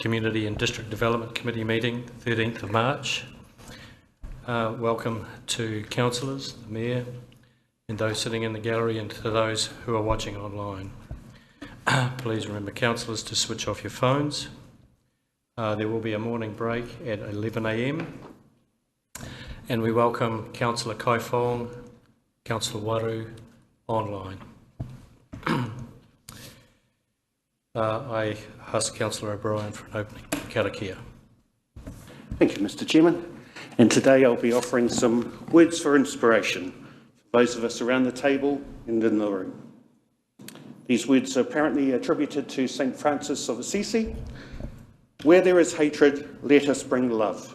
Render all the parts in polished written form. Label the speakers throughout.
Speaker 1: Community and District Development Committee meeting, 13th of March. Welcome to councillors, the Mayor, and those sitting in the gallery, and to those who are watching online. Please remember, councillors, to switch off your phones. There will be a morning break at 11 a.m. and we welcome Councillor Kai Fong, Councillor Waru online. I ask Councillor O'Brien for an opening. Karakia.
Speaker 2: Thank you, Mr. Chairman. And today I'll be offering some words for inspiration for those of us around the table and in the room. These words are apparently attributed to St. Francis of Assisi. Where there is hatred, let us bring love.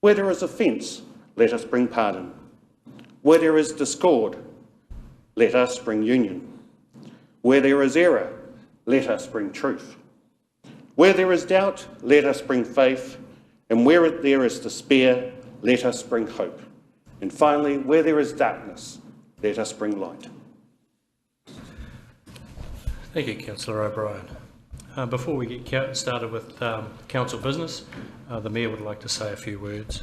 Speaker 2: Where there is offence, let us bring pardon. Where there is discord, let us bring union. Where there is error, let us bring truth. Where there is doubt, let us bring faith. And where there is despair, let us bring hope. And finally, where there is darkness, let us bring light.
Speaker 1: Thank you, Councillor O'Brien. Before we get started with council business, the Mayor would like to say a few words.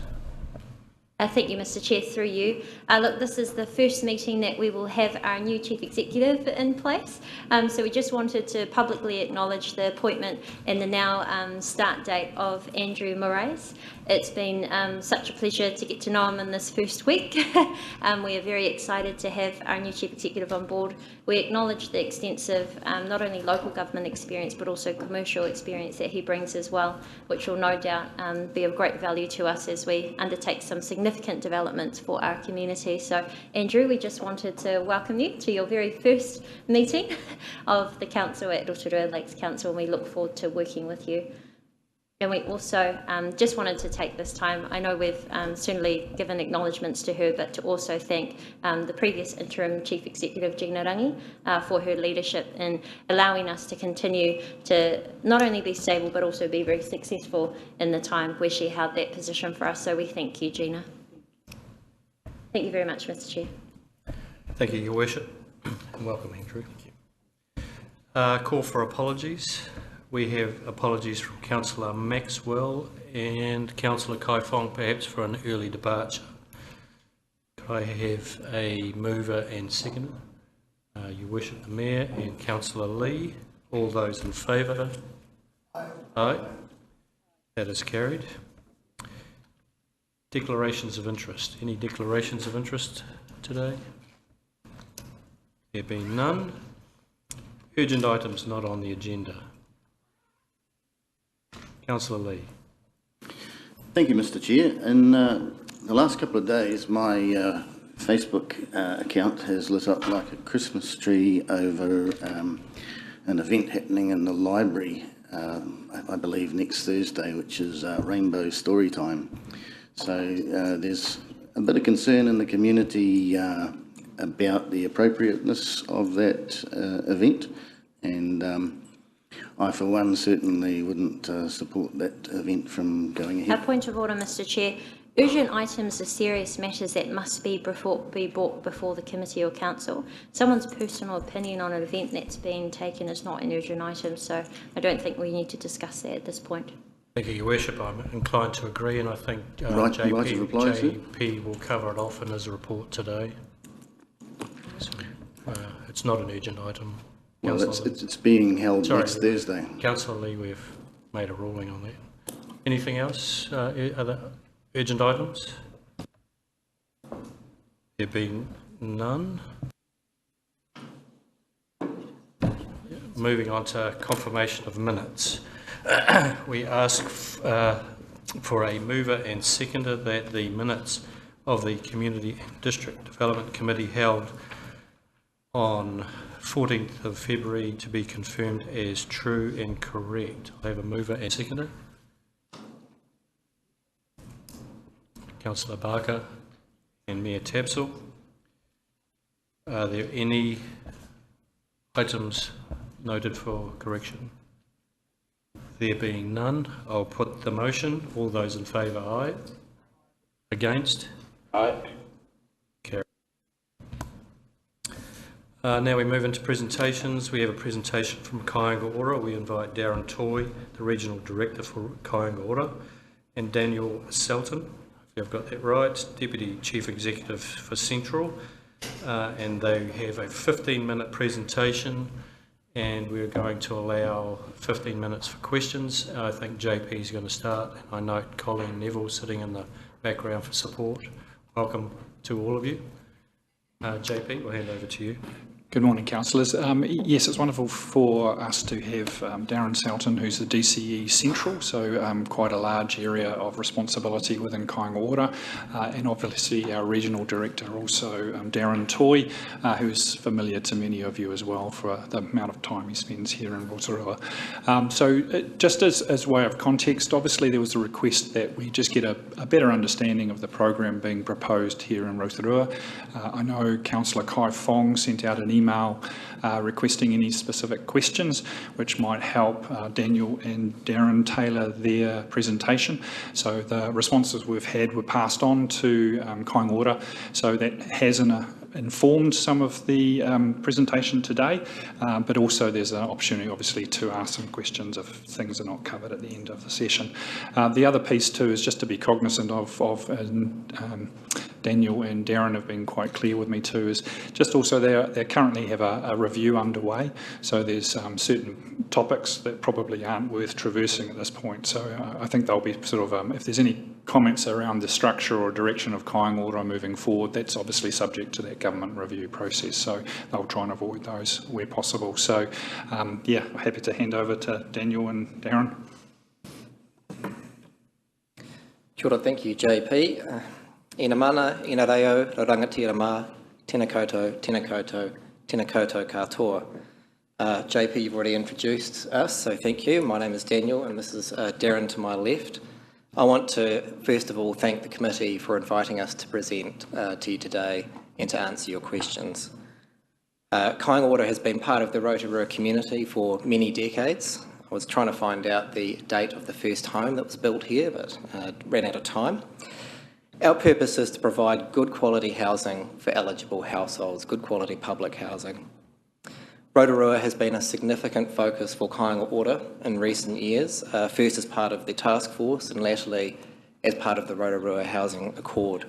Speaker 3: Thank you, Mr. Chair, through you. Look, this is the first meeting that we will have our new Chief Executive in place. So we just wanted to publicly acknowledge the appointment and the now start date of Andrew Moraes. It's been such a pleasure to get to know him in this first week. We are very excited to have our new Chief Executive on board. We acknowledge the extensive, not only local government experience, but also commercial experience that he brings as well, which will no doubt be of great value to us as we undertake some significant development for our community. So, Andrew, we just wanted to welcome you to your very first meeting of the Council at Rotorua Lakes Council, and we look forward to working with you. And we also just wanted to take this time, I know we've certainly given acknowledgements to her, but to also thank the previous interim Chief Executive, Gina Rangi, for her leadership in allowing us to continue to not only be stable, but also be very successful in the time where she held that position for us. So we thank you, Gina. Thank you very much, Mr. Chair.
Speaker 1: Thank you, Your Worship, and welcome, Andrew. Thank you. Call for apologies. We have apologies from Councillor Maxwell and Councillor Kai Fong, perhaps for an early departure. Could I have a mover and seconder? Your Worship, the Mayor and Councillor Lee. All those in favour? Aye. Aye. That is carried. Declarations of interest. Any declarations of interest today? There being none. Urgent items not on the agenda. Councillor Lee.
Speaker 4: Thank you, Mr. Chair. In the last couple of days, my Facebook account has lit up like a Christmas tree over an event happening in the library, I believe next Thursday, which is Rainbow Story Time. So there's a bit of concern in the community about the appropriateness of that event, and I, for one, certainly wouldn't support that event from going ahead.
Speaker 3: A point of order, Mr. Chair. Urgent items are serious matters that must be brought before the committee or council. Someone's personal opinion on an event that's been taken is not an urgent item, so I don't think we need to discuss that at this point.
Speaker 1: Thank you, Your Worship. I'm inclined to agree, and I think JP will cover it off in his report today. So, it's not an urgent item.
Speaker 4: Well, it's being held next Thursday.
Speaker 1: Councillor Lee, we've made a ruling on that. Anything else? Other urgent items? There being none. Moving on to confirmation of minutes. We ask for a mover and seconder that the minutes of the Community and District Development Committee held on 14th of February to be confirmed as true and correct. I have a mover and seconder. Councillor Barker and Mayor Tapsell. Are there any items noted for correction? There being none, I'll put the motion. All those in favour, aye. Against? Aye. Carry. Now we move into presentations. We have a presentation from Kāinga Ora. We invite Darren Toy, the Regional Director for Kāinga Ora, and Daniel Selton, if I've got that right, Deputy Chief Executive for Central. And they have a 15-minute presentation, and we're going to allow 15 minutes for questions. I think JP is going to start, and I note Colleen Neville sitting in the background for support. Welcome to all of you. JP, we'll hand over to you.
Speaker 5: Good morning, councillors. Yes, it's wonderful for us to have Darren Selton, who's the DCE Central, so quite a large area of responsibility within Kāinga Ora, and obviously our Regional Director also, Darren Toy, who's familiar to many of you as well for the amount of time he spends here in Rotorua. Just as way of context, obviously there was a request that we just get a better understanding of the program being proposed here in Rotorua. I know Councillor Kai Fong sent out an email requesting any specific questions which might help Daniel and Darren tailor their presentation. So the responses we've had were passed on to Kāinga Ora, so that has informed some of the presentation today, but also there's an opportunity obviously to ask some questions if things are not covered at the end of the session. The other piece too is just to be cognizant of Daniel and Darren have been quite clear with me too, is just also they currently have a review underway, so there's certain topics that probably aren't worth traversing at this point. So I think they'll be sort of, if there's any comments around the structure or direction of Kāinga Ora moving forward, that's obviously subject to that government review process, so they'll try and avoid those where possible. So yeah, happy to hand over to Daniel and Darren.
Speaker 6: Kia ora, thank you, JP. Ina mana, ina reo, rangatira mā, tēnā koutou, tēnā koutou, tēnā koutou katoa. JP, you've already introduced us, so thank you. My name is Daniel, and this is Darren to my left. I want to, first of all, thank the committee for inviting us to present to you today and to answer your questions. Kāinga Ora has been part of the Rotorua community for many decades. I was trying to find out the date of the first home that was built here, but ran out of time. Our purpose is to provide good quality housing for eligible households, good quality public housing. Rotorua has been a significant focus for Kāinga Ora in recent years, first as part of the task force and latterly as part of the Rotorua Housing Accord.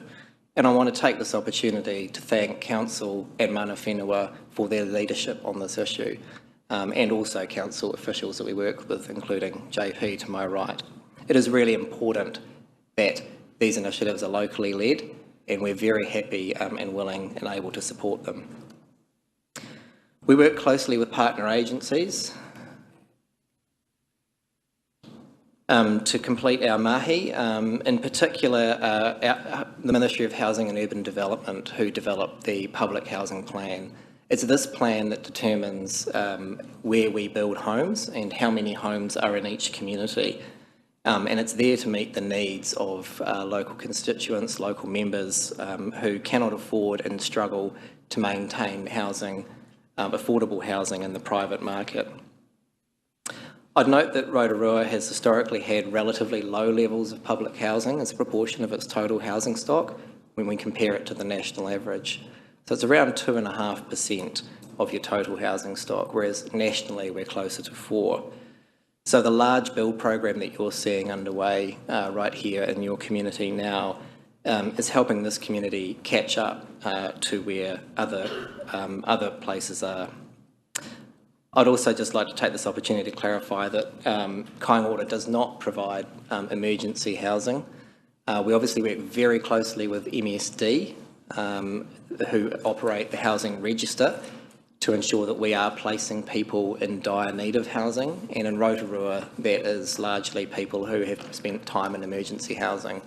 Speaker 6: And I want to take this opportunity to thank Council and mana whenua for their leadership on this issue, and also Council officials that we work with, including JP to my right. It is really important that these initiatives are locally led, and we're very happy and willing and able to support them. We work closely with partner agencies to complete our mahi, in particular the Ministry of Housing and Urban Development, who developed the public housing plan. It's this plan that determines where we build homes and how many homes are in each community. And it's there to meet the needs of local constituents, local members who cannot afford and struggle to maintain housing, affordable housing in the private market. I'd note that Rotorua has historically had relatively low levels of public housing as a proportion of its total housing stock when we compare it to the national average. So it's around 2.5% of your total housing stock, whereas nationally we're closer to 4%. So the large build program that you're seeing underway right here in your community now is helping this community catch up to where other places are. I'd also just like to take this opportunity to clarify that Kāinga Ora does not provide emergency housing. We obviously work very closely with MSD, who operate the housing register, to ensure that we are placing people in dire need of housing, and in Rotorua that is largely people who have spent time in emergency housing.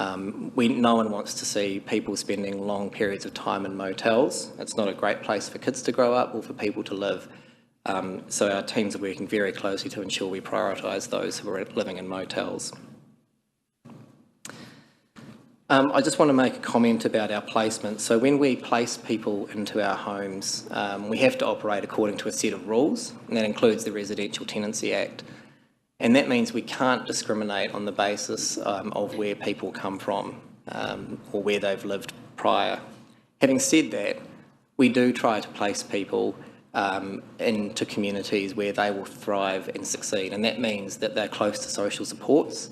Speaker 6: No one wants to see people spending long periods of time in motels. It's not a great place for kids to grow up or for people to live. So our teams are working very closely to ensure we prioritise those who are living in motels. I just want to make a comment about our placement. So when we place people into our homes, we have to operate according to a set of rules, and that includes the Residential Tenancy Act. And that means we can't discriminate on the basis of where people come from or where they've lived prior. Having said that, we do try to place people into communities where they will thrive and succeed, and that means that they're close to social supports,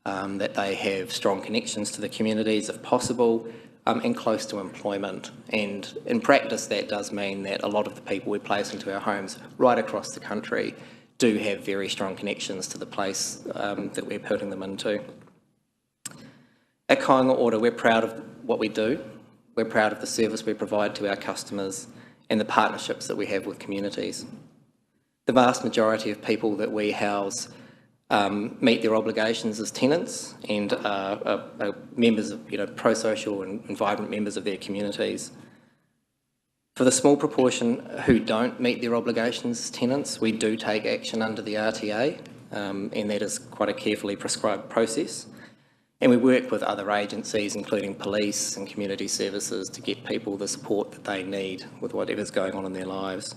Speaker 6: that they have strong connections to the communities if possible, and close to employment. And in practice, that does mean that a lot of the people we place into our homes right across the country do have very strong connections to the place that we're putting them into. At Kāinga Ora, we're proud of what we do. We're proud of the service we provide to our customers and the partnerships that we have with communities. The vast majority of people that we house meet their obligations as tenants and are members of, pro-social and vibrant members of their communities. For the small proportion who don't meet their obligations as tenants, we do take action under the RTA, and that is quite a carefully prescribed process. And we work with other agencies, including police and community services, to get people the support that they need with whatever's going on in their lives.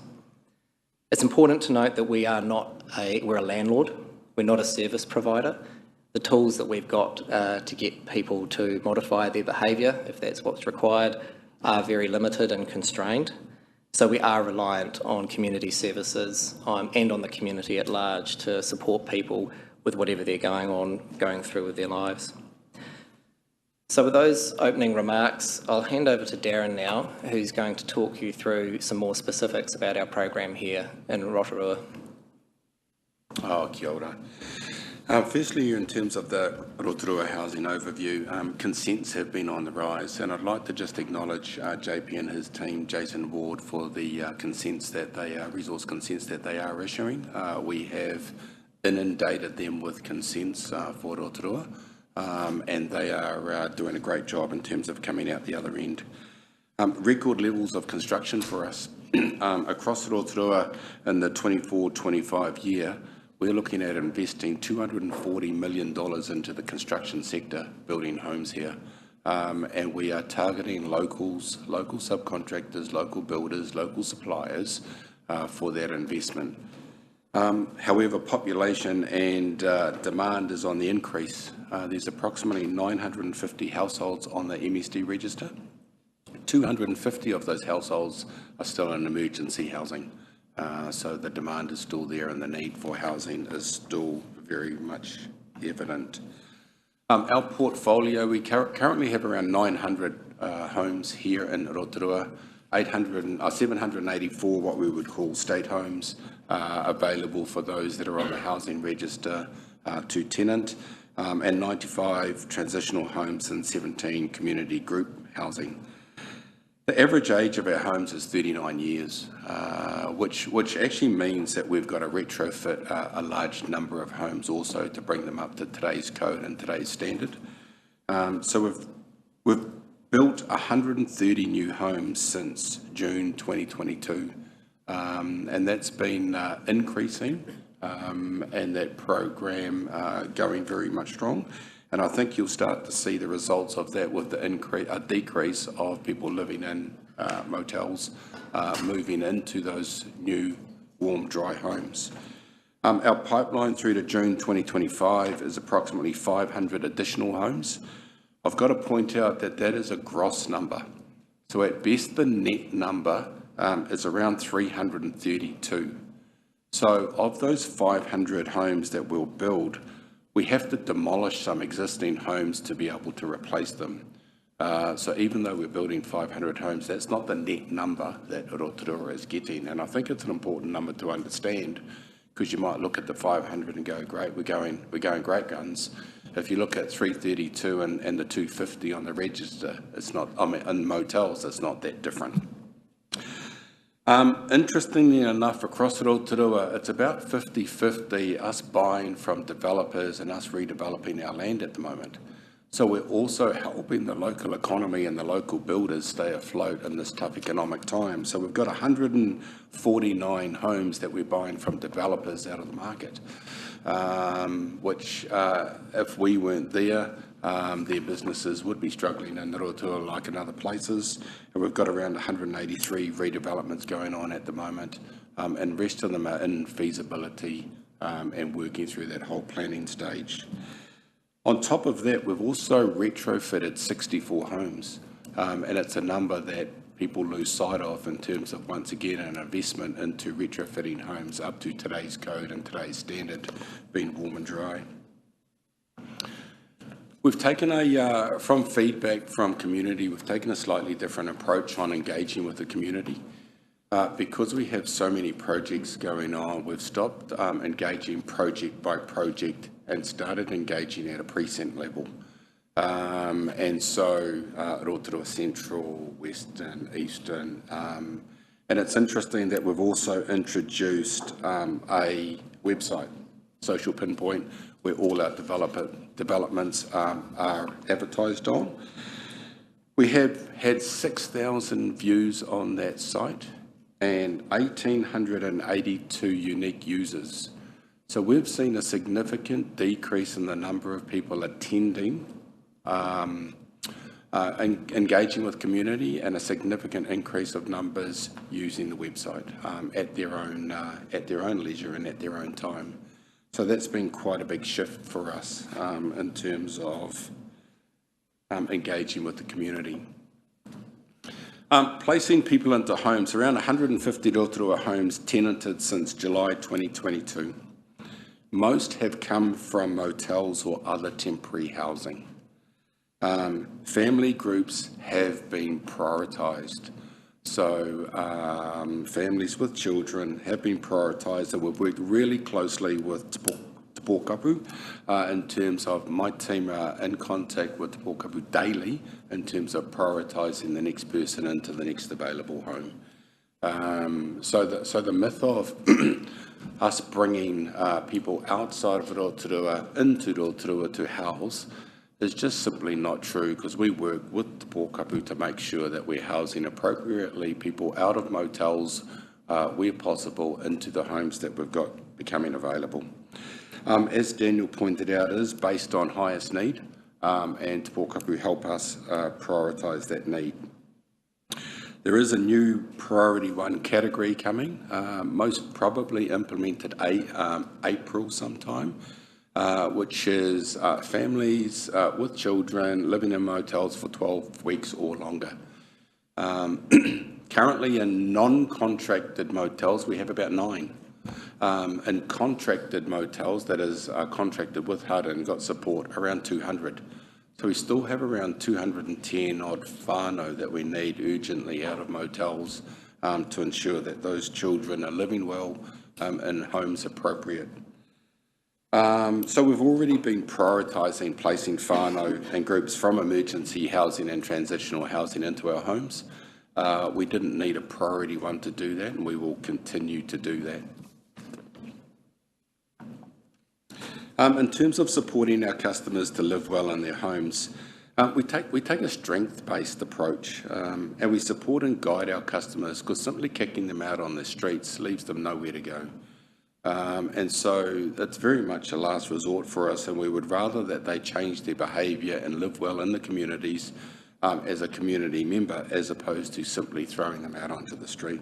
Speaker 6: It's important to note that we're a landlord. We're not a service provider. The tools that we've got to get people to modify their behaviour, if that's what's required, are very limited and constrained. So we are reliant on community services and on the community at large to support people with whatever they're going through with their lives. So with those opening remarks, I'll hand over to Darren now, who's going to talk you through some more specifics about our program here in Rotorua.
Speaker 7: Kia ora. Firstly, in terms of the Rotorua housing overview, consents have been on the rise, and I'd like to just acknowledge JP and his team, Jason Ward, for the resource consents that they are issuing. We have inundated them with consents for Rotorua, and they are doing a great job in terms of coming out the other end. Record levels of construction for us across Rotorua in the 24-25 year. We're looking at investing $240 million into the construction sector, building homes here. And we are targeting locals, local subcontractors, local builders, local suppliers for that investment. However, population and demand is on the increase. There's approximately 950 households on the MSD register. 250 of those households are still in emergency housing. So the demand is still there and the need for housing is still very much evident. Our portfolio, we currently have around 900 homes here in Rotorua, 784 what we would call state homes available for those that are on the housing register to tenant, and 95 transitional homes and 17 community group housing. The average age of our homes is 39 years, which actually means that we've got to retrofit a large number of homes also to bring them up to today's code and today's standard. So we've built 130 new homes since June 2022, and that's been increasing, and that program going very much strong. And I think you'll start to see the results of that with the decrease of people living in motels, moving into those new warm, dry homes. Our pipeline through to June 2025 is approximately 500 additional homes. I've got to point out that that is a gross number. So at best, the net number is around 332. So of those 500 homes that we'll build, we have to demolish some existing homes to be able to replace them. So even though we're building 500 homes, that's not the net number that Rotorua is getting. And I think it's an important number to understand, because you might look at the 500 and go, great, we're going great guns. If you look at 332 and the 250 on the register, it's not, in motels, it's not that different. Interestingly enough, across Rotorua, it's about 50-50 us buying from developers and us redeveloping our land at the moment. So we're also helping the local economy and the local builders stay afloat in this tough economic time. So we've got 149 homes that we're buying from developers out of the market, which if we weren't there, their businesses would be struggling in Rotorua like in other places. And we've got around 183 redevelopments going on at the moment, and the rest of them are in feasibility and working through that whole planning stage. On top of that, we've also retrofitted 64 homes. And it's a number that people lose sight of in terms of, once again, an investment into retrofitting homes up to today's code and today's standard, being warm and dry. We've taken from feedback from community, we've taken a slightly different approach on engaging with the community. Because we have so many projects going on, we've stopped engaging project by project and started engaging at a precinct level. And so Rotorua Central, Western, Eastern, and it's interesting that we've also introduced a website, Social Pinpoint, where all our developments are advertised on. We have had 6,000 views on that site and 1,882 unique users. So we've seen a significant decrease in the number of people attending, engaging with community, and a significant increase of numbers using the website at their own leisure and at their own time. So that's been quite a big shift for us in terms of engaging with the community. Placing people into homes, around 150 Rotorua homes tenanted since July 2022. Most have come from motels or other temporary housing. Family groups have been prioritised. So families with children have been prioritised, and we've worked really closely with Te Pōkapu in terms of my team are in contact with Te Pōkapu daily in terms of prioritising the next person into the next available home. So the myth of us bringing people outside of Rotorua into Rotorua to house is just simply not true, because we work with Te Pōkapu to make sure that we're housing appropriately people out of motels where possible into the homes that we've got becoming available. As Daniel pointed out, it is based on highest need, and Te Pōkapu help us prioritise that need. There is a new Priority 1 category coming, most probably implemented April sometime, which is families with children living in motels for 12 weeks or longer. Currently in non-contracted motels, we have about 9. In contracted motels, that is contracted with HUD and got support, around 200. So we still have around 210 odd whānau that we need urgently out of motels to ensure that those children are living well in homes appropriate. So we've already been prioritising placing whānau and groups from emergency housing and transitional housing into our homes. We didn't need a Priority 1 to do that, and we will continue to do that. In terms of supporting our customers to live well in their homes, we take a strength-based approach, and we support and guide our customers, because simply kicking them out on the streets leaves them nowhere to go. And so that's very much a last resort for us, and we would rather that they change their behaviour and live well in the communities as a community member, as opposed to simply throwing them out onto the street.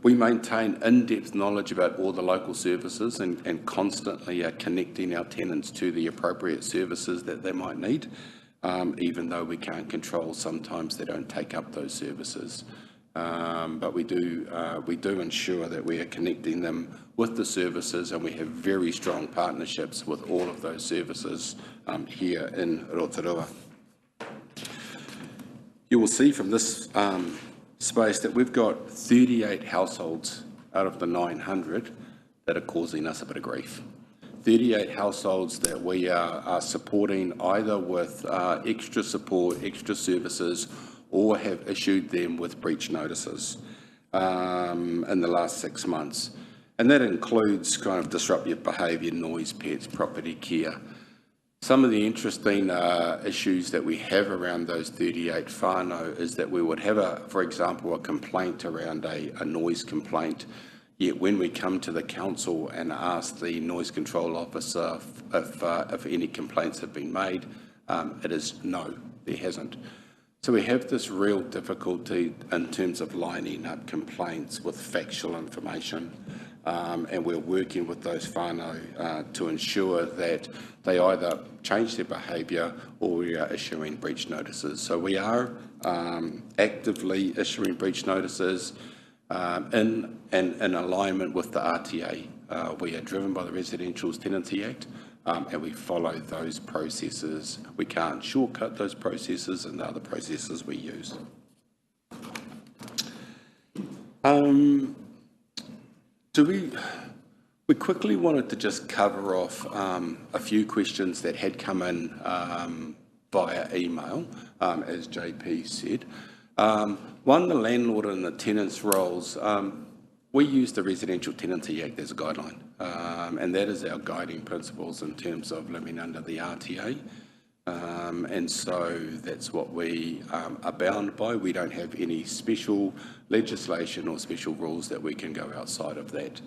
Speaker 7: We maintain in-depth knowledge about all the local services and constantly are connecting our tenants to the appropriate services that they might need, even though we can't control sometimes they don't take up those services. But we do ensure that we are connecting them with the services, and we have very strong partnerships with all of those services here in Rotorua. You will see from this space that we've got 38 households out of the 900 that are causing us a bit of grief. 38 households that we are supporting either with extra support, extra services, or have issued them with breach notices in the last 6 months. And that includes kind of disruptive behaviour, noise, pets, property care. Some of the interesting issues that we have around those 38 whānau is that we would have, for example, a complaint around a noise complaint, yet when we come to the council and ask the noise control officer if any complaints have been made, it is no, there hasn't. So we have this real difficulty in terms of lining up complaints with factual information. and we're working with those whānau to ensure that they either change their behaviour or we are issuing breach notices. So we are actively issuing breach notices in alignment with the RTA. We are driven by the Residential Tenancy Act, and we follow those processes. We can't shortcut those processes, and they're the processes we use. We quickly wanted to just cover off a few questions that had come in via email, as JP said. One, the landlord and the tenant's roles. We use the Residential Tenancy Act as a guideline, and that is our guiding principles in terms of living under the RTA. And so that's what we are bound by. We don't have any special legislation or special rules that we can go outside of that.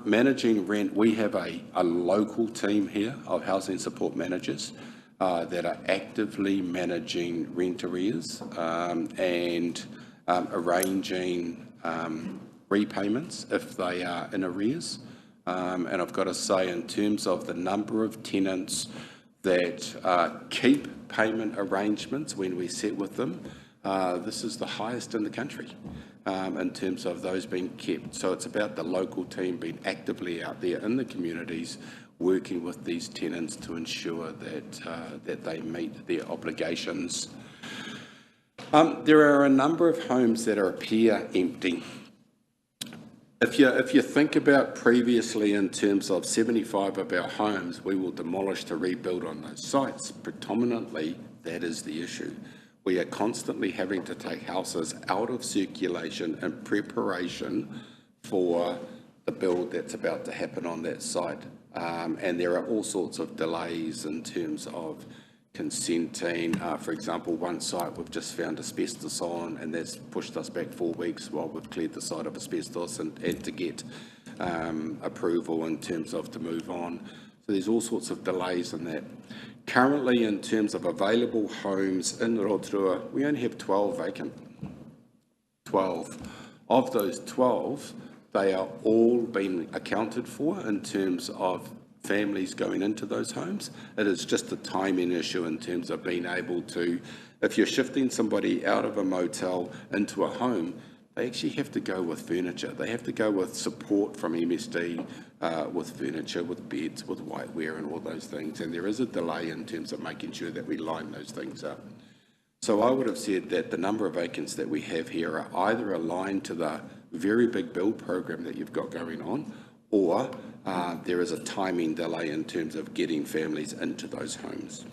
Speaker 7: Managing rent, we have a local team here of housing support managers that are actively managing rent arrears and arranging repayments if they are in arrears. And I've got to say, in terms of the number of tenants that keep payment arrangements when we sit with them, this is the highest in the country in terms of those being kept. So it's about the local team being actively out there in the communities working with these tenants to ensure that they meet their obligations. There are a number of homes that appear empty. If you think about previously in terms of 75 of our homes, we will demolish to rebuild on those sites. Predominantly, that is the issue. We are constantly having to take houses out of circulation in preparation for the build that's about to happen on that site. And there are all sorts of delays in terms of consenting. For example, one site we've just found asbestos on, and that's pushed us back 4 weeks while we've cleared the site of asbestos and to get approval in terms of to move on. So there's all sorts of delays in that. Currently, in terms of available homes in Rotorua, we only have 12 vacant. 12. Of those 12, they are all being accounted for in terms of families going into those homes. It is just a timing issue in terms of being able to, if you're shifting somebody out of a motel into a home, they actually have to go with furniture. They have to go with support from MSD, with furniture, with beds, with whiteware and all those things. And there is a delay in terms of making sure that we line those things up. So I would have said that the number of vacants that we have here are either aligned to the very big build program that you've got going on, or there is a timing delay in terms of getting families into those homes.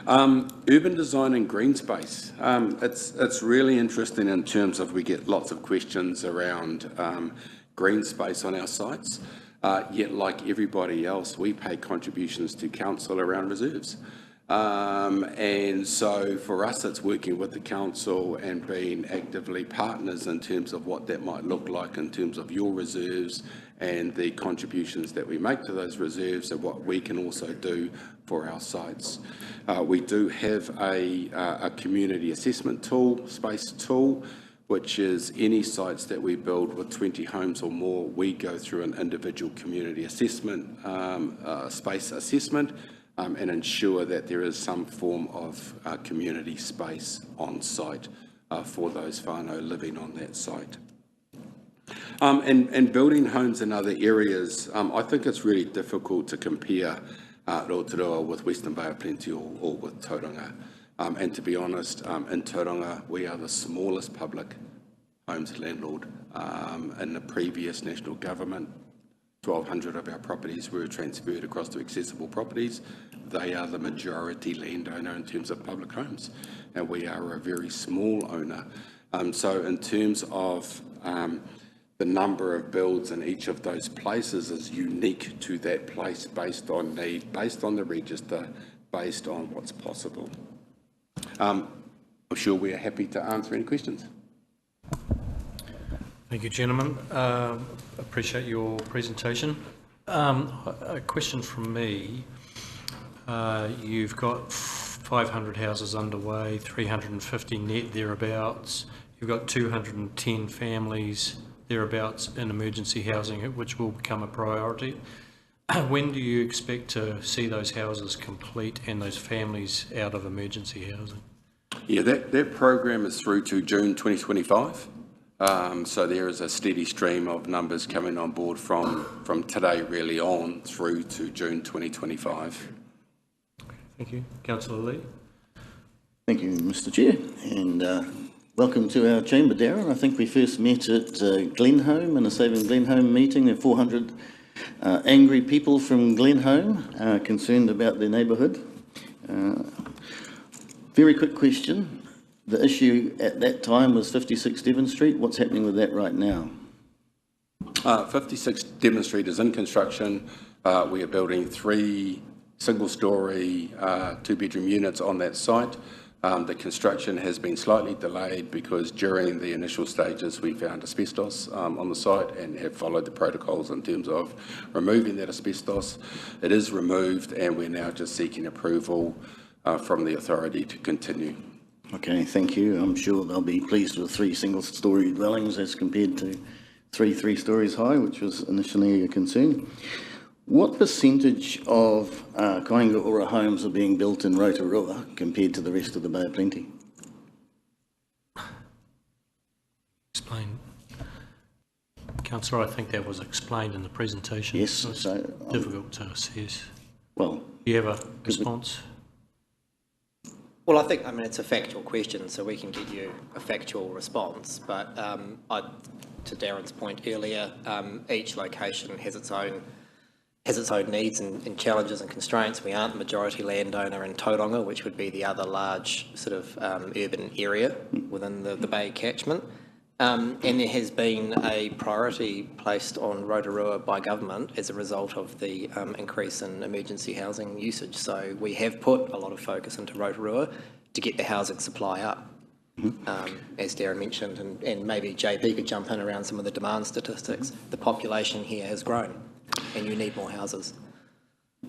Speaker 7: Urban design and green space. It's really interesting in terms of we get lots of questions around green space on our sites. Yet, like everybody else, we pay contributions to council around reserves. And so for us, it's working with the council and being actively partners in terms of what that might look like in terms of your reserves and the contributions that we make to those reserves and what we can also do for our sites. We do have a community assessment tool, space tool, which is any sites that we build with 20 homes or more, we go through an individual community assessment, space assessment, and ensure that there is some form of community space on site for those whānau living on that site. And building homes in other areas, I think it's really difficult to compare Rotorua with Western Bay of Plenty or with Tauranga. And to be honest, in Tauranga, we are the smallest public homes landlord. In the previous national government, 1,200 of our properties were transferred across to accessible properties. They are the majority landowner in terms of public homes, and we are a very small owner. So in terms of the number of builds in each of those places is unique to that place based on need, based on the register, based on what's possible. I'm sure we are happy to answer any questions.
Speaker 1: Thank you, gentlemen. Appreciate your presentation. A question from me. You've got 500 houses underway, 350 net thereabouts. You've got 210 families thereabouts in emergency housing, which will become a priority. When do you expect to see those houses complete and those families out of emergency housing?
Speaker 7: Yeah, that program is through to June 2025. So there is a steady stream of numbers coming on board from today really on through to June 2025.
Speaker 1: Thank you. Councillor Lee.
Speaker 4: Thank you, Mr. Chair, and welcome to our chamber, Darren. I think we first met at Glenholme in a Saving Glenholme meeting. There are 400 angry people from Glenholme concerned about their neighbourhood. Very quick question. The issue at that time was 56 Devon Street. What's happening with that right now?
Speaker 7: 56 Devon Street is in construction. We are building 3 single-storey, 2-bedroom units on that site. The construction has been slightly delayed because during the initial stages we found asbestos on the site and have followed the protocols in terms of removing that asbestos. It is removed and we're now just seeking approval from the authority to continue.
Speaker 4: Okay, thank you. I'm sure they'll be pleased with 3 single-storey dwellings as compared to 3 stories high, which was initially a concern. What percentage of Kāinga Ora homes are being built in Rotorua compared to the rest of the Bay of Plenty?
Speaker 1: Explain. Councillor, I think that was explained in the presentation.
Speaker 4: Yes,
Speaker 1: It's
Speaker 4: so
Speaker 1: difficult to assess.
Speaker 4: well,
Speaker 1: Do you have a response?
Speaker 6: Well, I mean, it's a factual question, so we can give you a factual response, but to Darren's point earlier, each location has its own needs and challenges and constraints. We aren't the majority landowner in Tauranga, which would be the other large sort of urban area within the Bay catchment. And there has been a priority placed on Rotorua by government as a result of the increase in emergency housing usage. So we have put a lot of focus into Rotorua to get the housing supply up. As Darren mentioned, and maybe JP could jump in around some of the demand statistics. The population here has grown and you need more houses.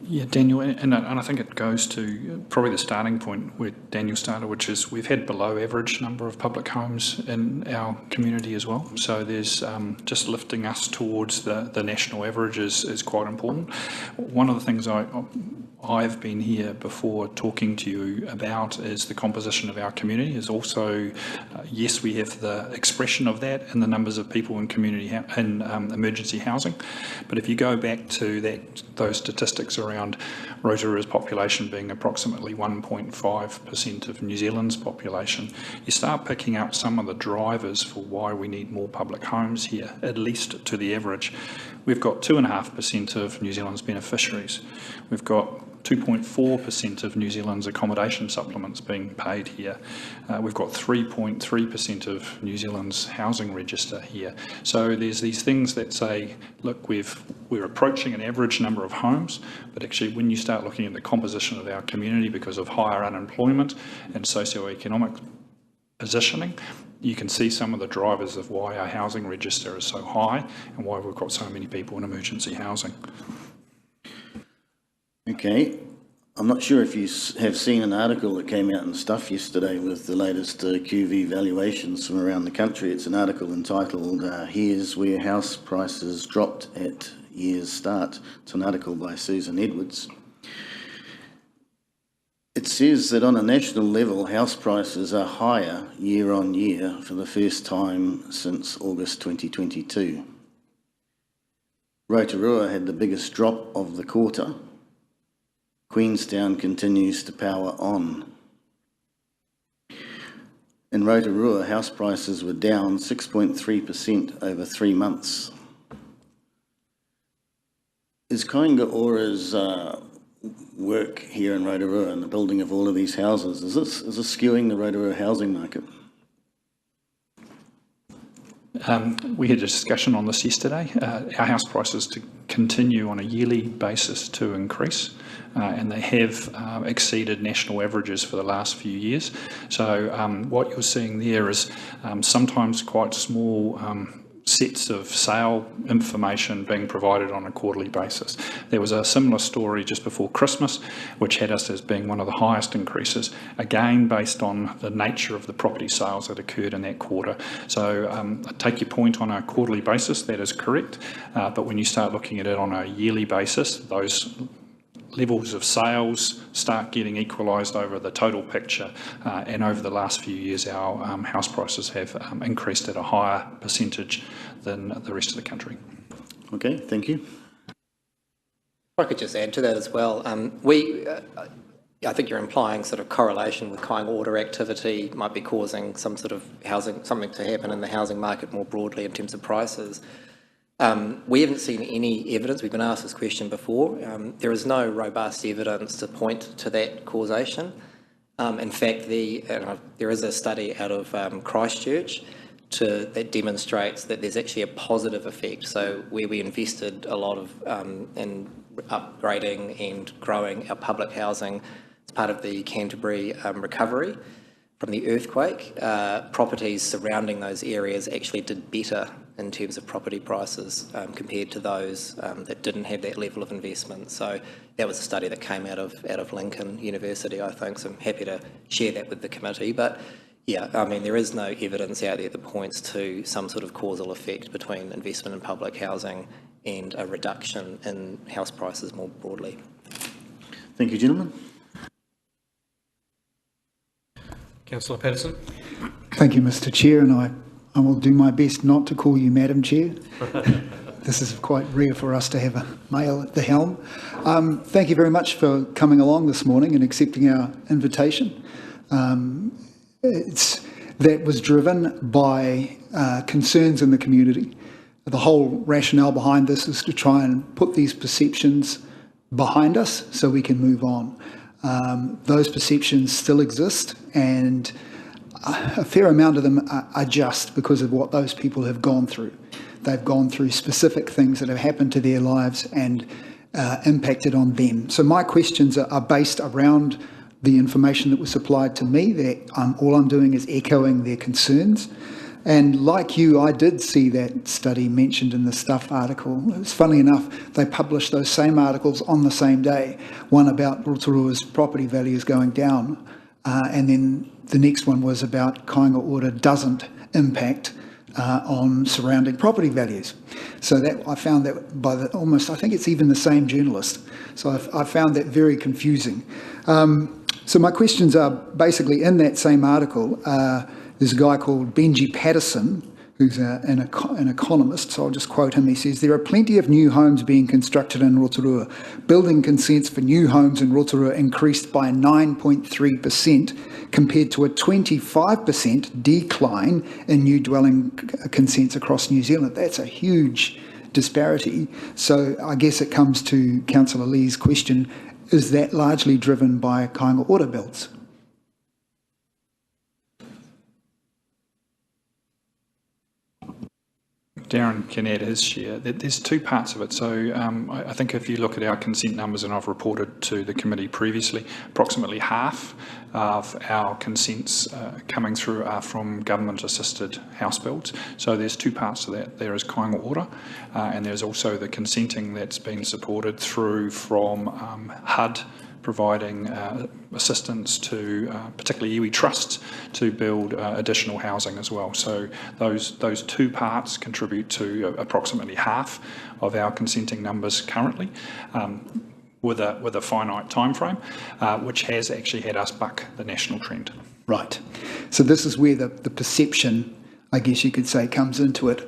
Speaker 5: Yeah, Daniel, and I think it goes to probably the starting point where Daniel started, which is we've had below average number of public homes in our community as well. So there's just lifting us towards the national average is quite important. One of the things I've been here before talking to you about is the composition of our community is also, yes, we have the expression of that in the numbers of people in community in emergency housing. But if you go back to those statistics around Rotorua's population being approximately 1.5% of New Zealand's population, you start picking out some of the drivers for why we need more public homes here, at least to the average. We've got 2.5% of New Zealand's beneficiaries. We've got 2.4% of New Zealand's accommodation supplements being paid here. We've got 3.3% of New Zealand's housing register here. So there's these things that say, look, we're approaching an average number of homes, but actually when you start looking at the composition of our community because of higher unemployment and socioeconomic positioning, you can see some of the drivers of why our housing register is so high and why we've got so many people in emergency housing.
Speaker 4: okay. I'm not sure if you have seen an article that came out in Stuff yesterday with the latest QV valuations from around the country. It's an article entitled, Here's Where House Prices Dropped at Year's Start. It's an article by Susan Edwards. It says that on a national level, house prices are higher year on year for the first time since August 2022. Rotorua had the biggest drop of the quarter. Queenstown continues to power on. In Rotorua, house prices were down 6.3% over 3 months. Is Kāinga Ora's work here in Rotorua and the building of all of these houses, is this skewing the Rotorua housing market?
Speaker 5: We had a discussion on this yesterday. Our house prices to continue on a yearly basis to increase, and they have exceeded national averages for the last few years. So what you're seeing there is sometimes quite small sets of sale information being provided on a quarterly basis. There was a similar story just before Christmas, which had us as being one of the highest increases, again based on the nature of the property sales that occurred in that quarter. So I take your point on a quarterly basis, that is correct, but when you start looking at it on a yearly basis, those levels of sales start getting equalised over the total picture, and over the last few years our house prices have increased at a higher percentage than the rest of the country.
Speaker 4: Okay, thank you.
Speaker 6: If I could just add to that as well, I think you're implying sort of correlation with kind order activity might be causing some sort of something to happen in the housing market more broadly in terms of prices. We haven't seen any evidence, we've been asked this question before, there is no robust evidence to point to that causation. In fact, there is a study out of Christchurch that demonstrates that there's actually a positive effect. So where we invested a lot of in upgrading and growing our public housing as part of the Canterbury recovery from the earthquake, properties surrounding those areas actually did better in terms of property prices compared to those that didn't have that level of investment. So that was a study that came out of Lincoln University, I think, so I'm happy to share that with the committee. But yeah, I mean, there is no evidence out there that points to some sort of causal effect between investment in public housing and a reduction in house prices more broadly.
Speaker 4: Thank you, gentlemen.
Speaker 1: Councillor Patterson.
Speaker 8: Thank you, Mr. Chair, and I will do my best not to call you Madam Chair. This is quite rare for us to have a male at the helm. Thank you very much for coming along this morning and accepting our invitation. That was driven by concerns in the community. The whole rationale behind this is to try and put these perceptions behind us so we can move on. Those perceptions still exist, and a fair amount of them are just because of what those people have gone through. They've gone through specific things that have happened to their lives and impacted on them. So my questions are based around the information that was supplied to me, that all I'm doing is echoing their concerns. And like you, I did see that study mentioned in the Stuff article. It's funny enough, they published those same articles on the same day, one about Rotorua's property values going down, and then the next one was about Kāinga Ora doesn't impact on surrounding property values. So that I found that by I think it's even the same journalist. So I found that very confusing. So my questions are basically in that same article. There's a guy called Benji Patterson, who's an economist, so I'll just quote him. He says, "There are plenty of new homes being constructed in Rotorua. Building consents for new homes in Rotorua increased by 9.3% compared to a 25% decline in new dwelling consents across New Zealand." That's a huge disparity. So I guess it comes to Councillor Lee's question, is that largely driven by Kāinga Ora builds?
Speaker 5: Darren can add his share. There's two parts of it. So I think if you look at our consent numbers, and I've reported to the committee previously, approximately half of our consents coming through are from government-assisted house builds. So there's two parts to that. There is Kāinga Ora, and there's also the consenting that's been supported through from HUD, providing assistance to particularly iwi trusts to build additional housing as well. So those two parts contribute to approximately half of our consenting numbers currently, with a finite time frame, which has actually had us buck the national trend.
Speaker 8: Right. So this is where the perception, I guess you could say, comes into it,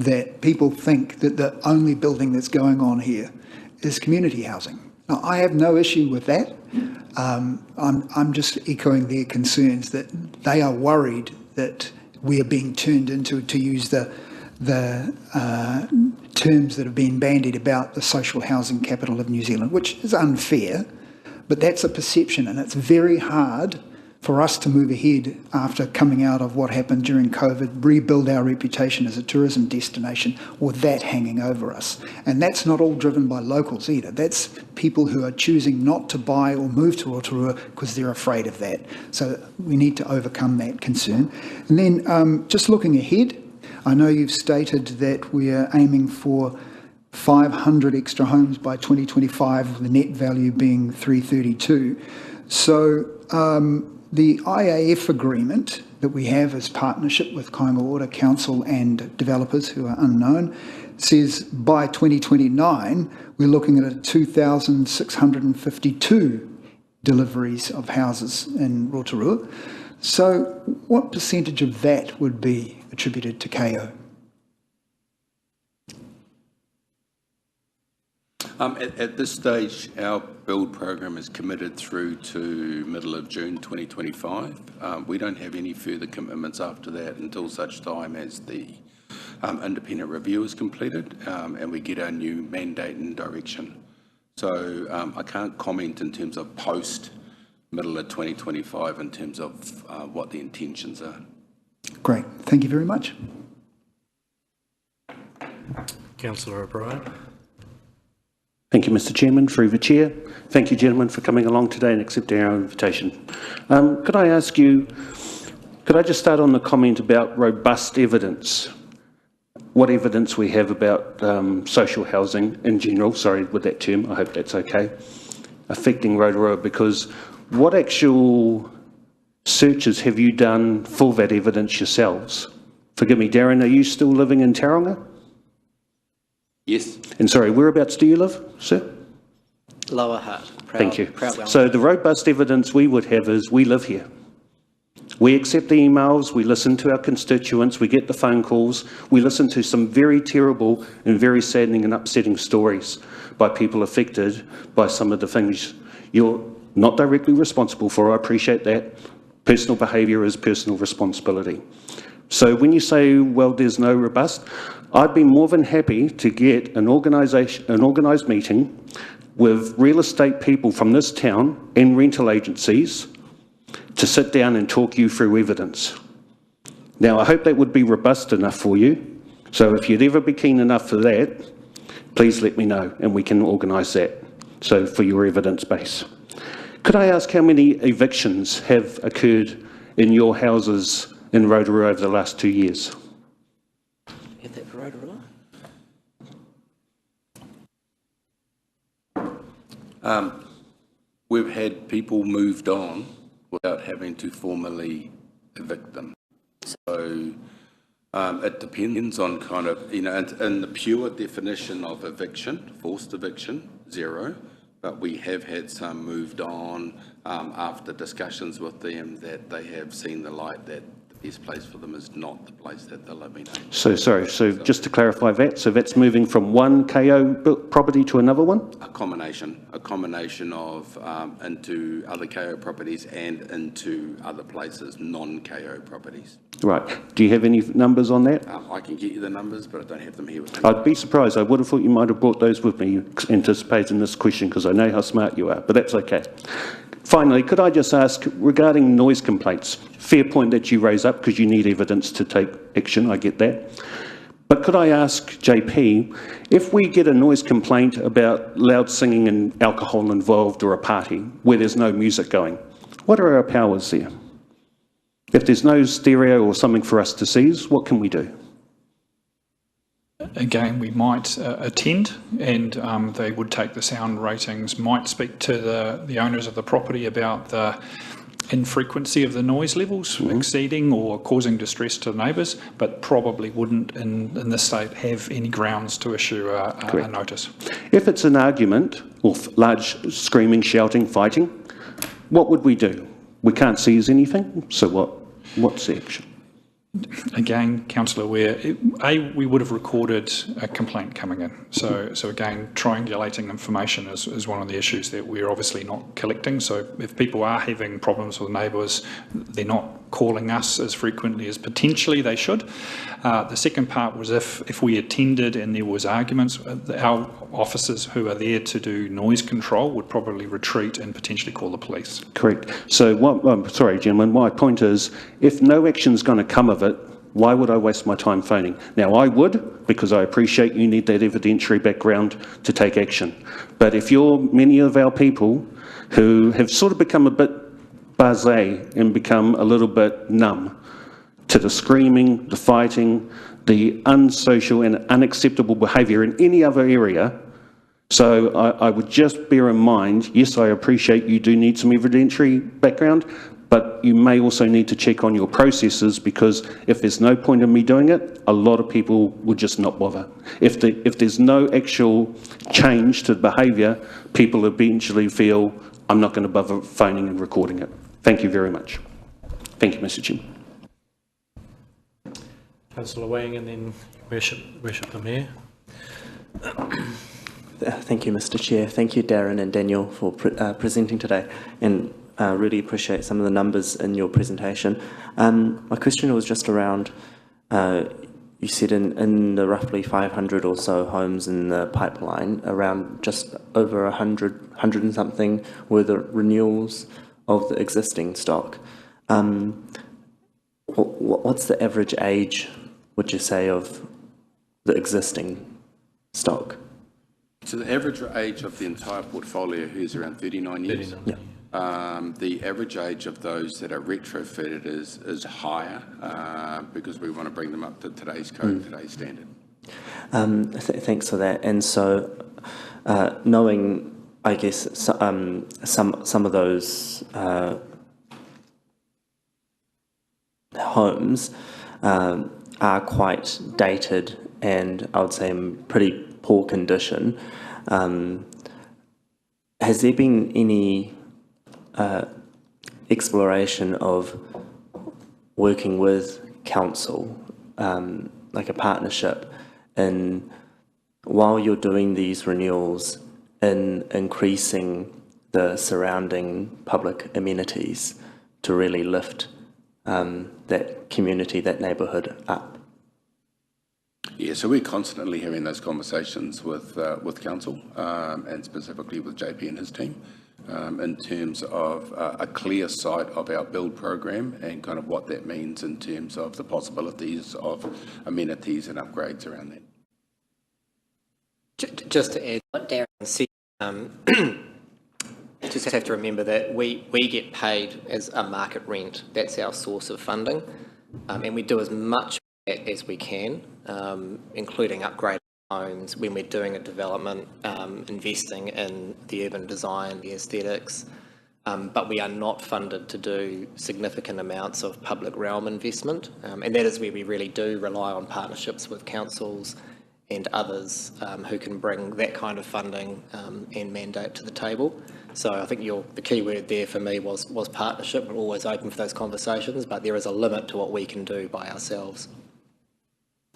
Speaker 8: that people think that the only building that's going on here is community housing. Now, I have no issue with that. I'm just echoing their concerns that they are worried that we are being turned into, to use the terms that have been bandied about, the social housing capital of New Zealand, which is unfair, but that's a perception, and it's very hard for us to move ahead after coming out of what happened during COVID, rebuild our reputation as a tourism destination with that hanging over us. And that's not all driven by locals either. That's people who are choosing not to buy or move to Rotorua because they're afraid of that. So we need to overcome that concern. And then just looking ahead, I know you've stated that we are aiming for 500 extra homes by 2025, with the net value being 332. So the IAF agreement that we have as partnership with Kaingaora Council and developers who are unknown says by 2029 we're looking at 2,652 deliveries of houses in Rotorua. So what percentage of that would be attributed to KO?
Speaker 7: At this stage, our build program is committed through to middle of June 2025. We don't have any further commitments after that until such time as the independent review is completed and we get our new mandate and direction. So I can't comment in terms of post middle of 2025 in terms of what the intentions are.
Speaker 8: Great, thank you very much.
Speaker 1: Councillor O'Brien.
Speaker 2: Thank you, Mr. Chairman. Through the Chair. Thank you, gentlemen, for coming along today and accepting our invitation. Could I ask you, could I just start on the comment about robust evidence? What evidence we have about social housing in general, sorry with that term, I hope that's okay, affecting Rotorua, because what actual searches have you done for that evidence yourselves? Forgive me, Darren, are you still living in Tauranga?
Speaker 7: Yes.
Speaker 2: And sorry, whereabouts do you live, sir?
Speaker 6: Lower Hutt.
Speaker 2: Thank you.
Speaker 6: Proud
Speaker 2: So the robust evidence we would have is we live here. We accept the emails, we listen to our constituents, we get the phone calls, we listen to some very terrible and very saddening and upsetting stories by people affected by some of the things you're not directly responsible for. I appreciate that. Personal behaviour is personal responsibility. So when you say, well, there's no robust, I'd be more than happy to get an organised meeting with real estate people from this town and rental agencies to sit down and talk you through evidence. Now, I hope that would be robust enough for you. So if you'd ever be keen enough for that, please let me know and we can organise that. So for your evidence base. Could I ask how many evictions have occurred in your houses in Rotorua over the last 2 years?
Speaker 6: Get that for Rotorua?
Speaker 7: We've had people moved on without having to formally evict them. So it depends on kind of, you know, in the pure definition of eviction, forced eviction, 0, but we have had some moved on after discussions with them that they have seen the light that the best place for them is not the place that they're living in.
Speaker 2: So sorry, so just to clarify that, so that's moving from one KO property to another one?
Speaker 7: A combination of into other KO properties and into other places, non-KO properties.
Speaker 2: Right. Do you have any numbers on that?
Speaker 7: I can get you the numbers, but I don't have them here with me.
Speaker 2: I'd be surprised. I would have thought you might have brought those with me, anticipating this question, because I know how smart you are, but that's okay. Finally, could I just ask, regarding noise complaints, fair point that you raise up because you need evidence to take action, I get that. But could I ask JP, if we get a noise complaint about loud singing and alcohol involved or a party where there's no music going, what are our powers there? If there's no stereo or something for us to seize, what can we do?
Speaker 5: Again, we might attend and they would take the sound ratings, might speak to the owners of the property about the infrequency of the noise levels exceeding or causing distress to neighbours, but probably wouldn't in this state have any grounds to issue a notice. If
Speaker 2: it's an argument or large screaming, shouting, fighting, what would we do? We can't seize anything, so what's the action?
Speaker 5: Again, Councillor Ware, we would have recorded a complaint coming in. So again, triangulating information is one of the issues that we're obviously not collecting. So if people are having problems with neighbours, they're not calling us as frequently as potentially they should. The second part was if we attended and there was arguments, our officers who are there to do noise control would probably retreat and potentially call the police.
Speaker 2: Correct. So, sorry, gentlemen, my point is, if no action's going to come of it, why would I waste my time phoning? Now, I would, because I appreciate you need that evidentiary background to take action. But if you're many of our people who have sort of become a bit blasé and become a little bit numb to the screaming, the fighting, the unsocial and unacceptable behaviour in any other area. So I would just bear in mind, yes, I appreciate you do need some evidentiary background, but you may also need to check on your processes, because if there's no point in me doing it, a lot of people would just not bother. If there's no actual change to behaviour, people eventually feel, I'm not going to bother phoning and recording it. Thank you very much. Thank you, Mr. Chairman.
Speaker 1: Councillor Wang, and then Worship the Mayor.
Speaker 9: Thank you, Mr. Chair. Thank you, Darren and Daniel, for presenting today, and really appreciate some of the numbers in your presentation. My question was just around, you said in the roughly 500 or so homes in the pipeline, around just over 100 and something were the renewals of the existing stock. What's the average age, would you say, of the existing stock?
Speaker 7: So the average age of the entire portfolio here is around 39 years.
Speaker 1: 39.
Speaker 9: Yeah.
Speaker 7: The average age of those that are retrofitted is higher because we want to bring them up to today's code, today's standard.
Speaker 9: Thanks for that. And so, knowing, I guess, some of those homes are quite dated and I would say in pretty poor condition. Has there been any exploration of working with council, like a partnership, and while you're doing these renewals, in increasing the surrounding public amenities to really lift that community, that neighbourhood up?
Speaker 7: Yeah, so we're constantly having those conversations with council and specifically with JP and his team in terms of a clear sight of our build program and kind of what that means in terms of the possibilities of amenities and upgrades around that.
Speaker 6: Just to add what Darren said, just have to remember that we get paid as a market rent. That's our source of funding, and we do as much as we can, including upgrading homes when we're doing a development, investing in the urban design, the aesthetics, but we are not funded to do significant amounts of public realm investment, and that is where we really do rely on partnerships with councils and others who can bring that kind of funding and mandate to the table. So I think the key word there for me was partnership. We're always open for those conversations, but there is a limit to what we can do by ourselves.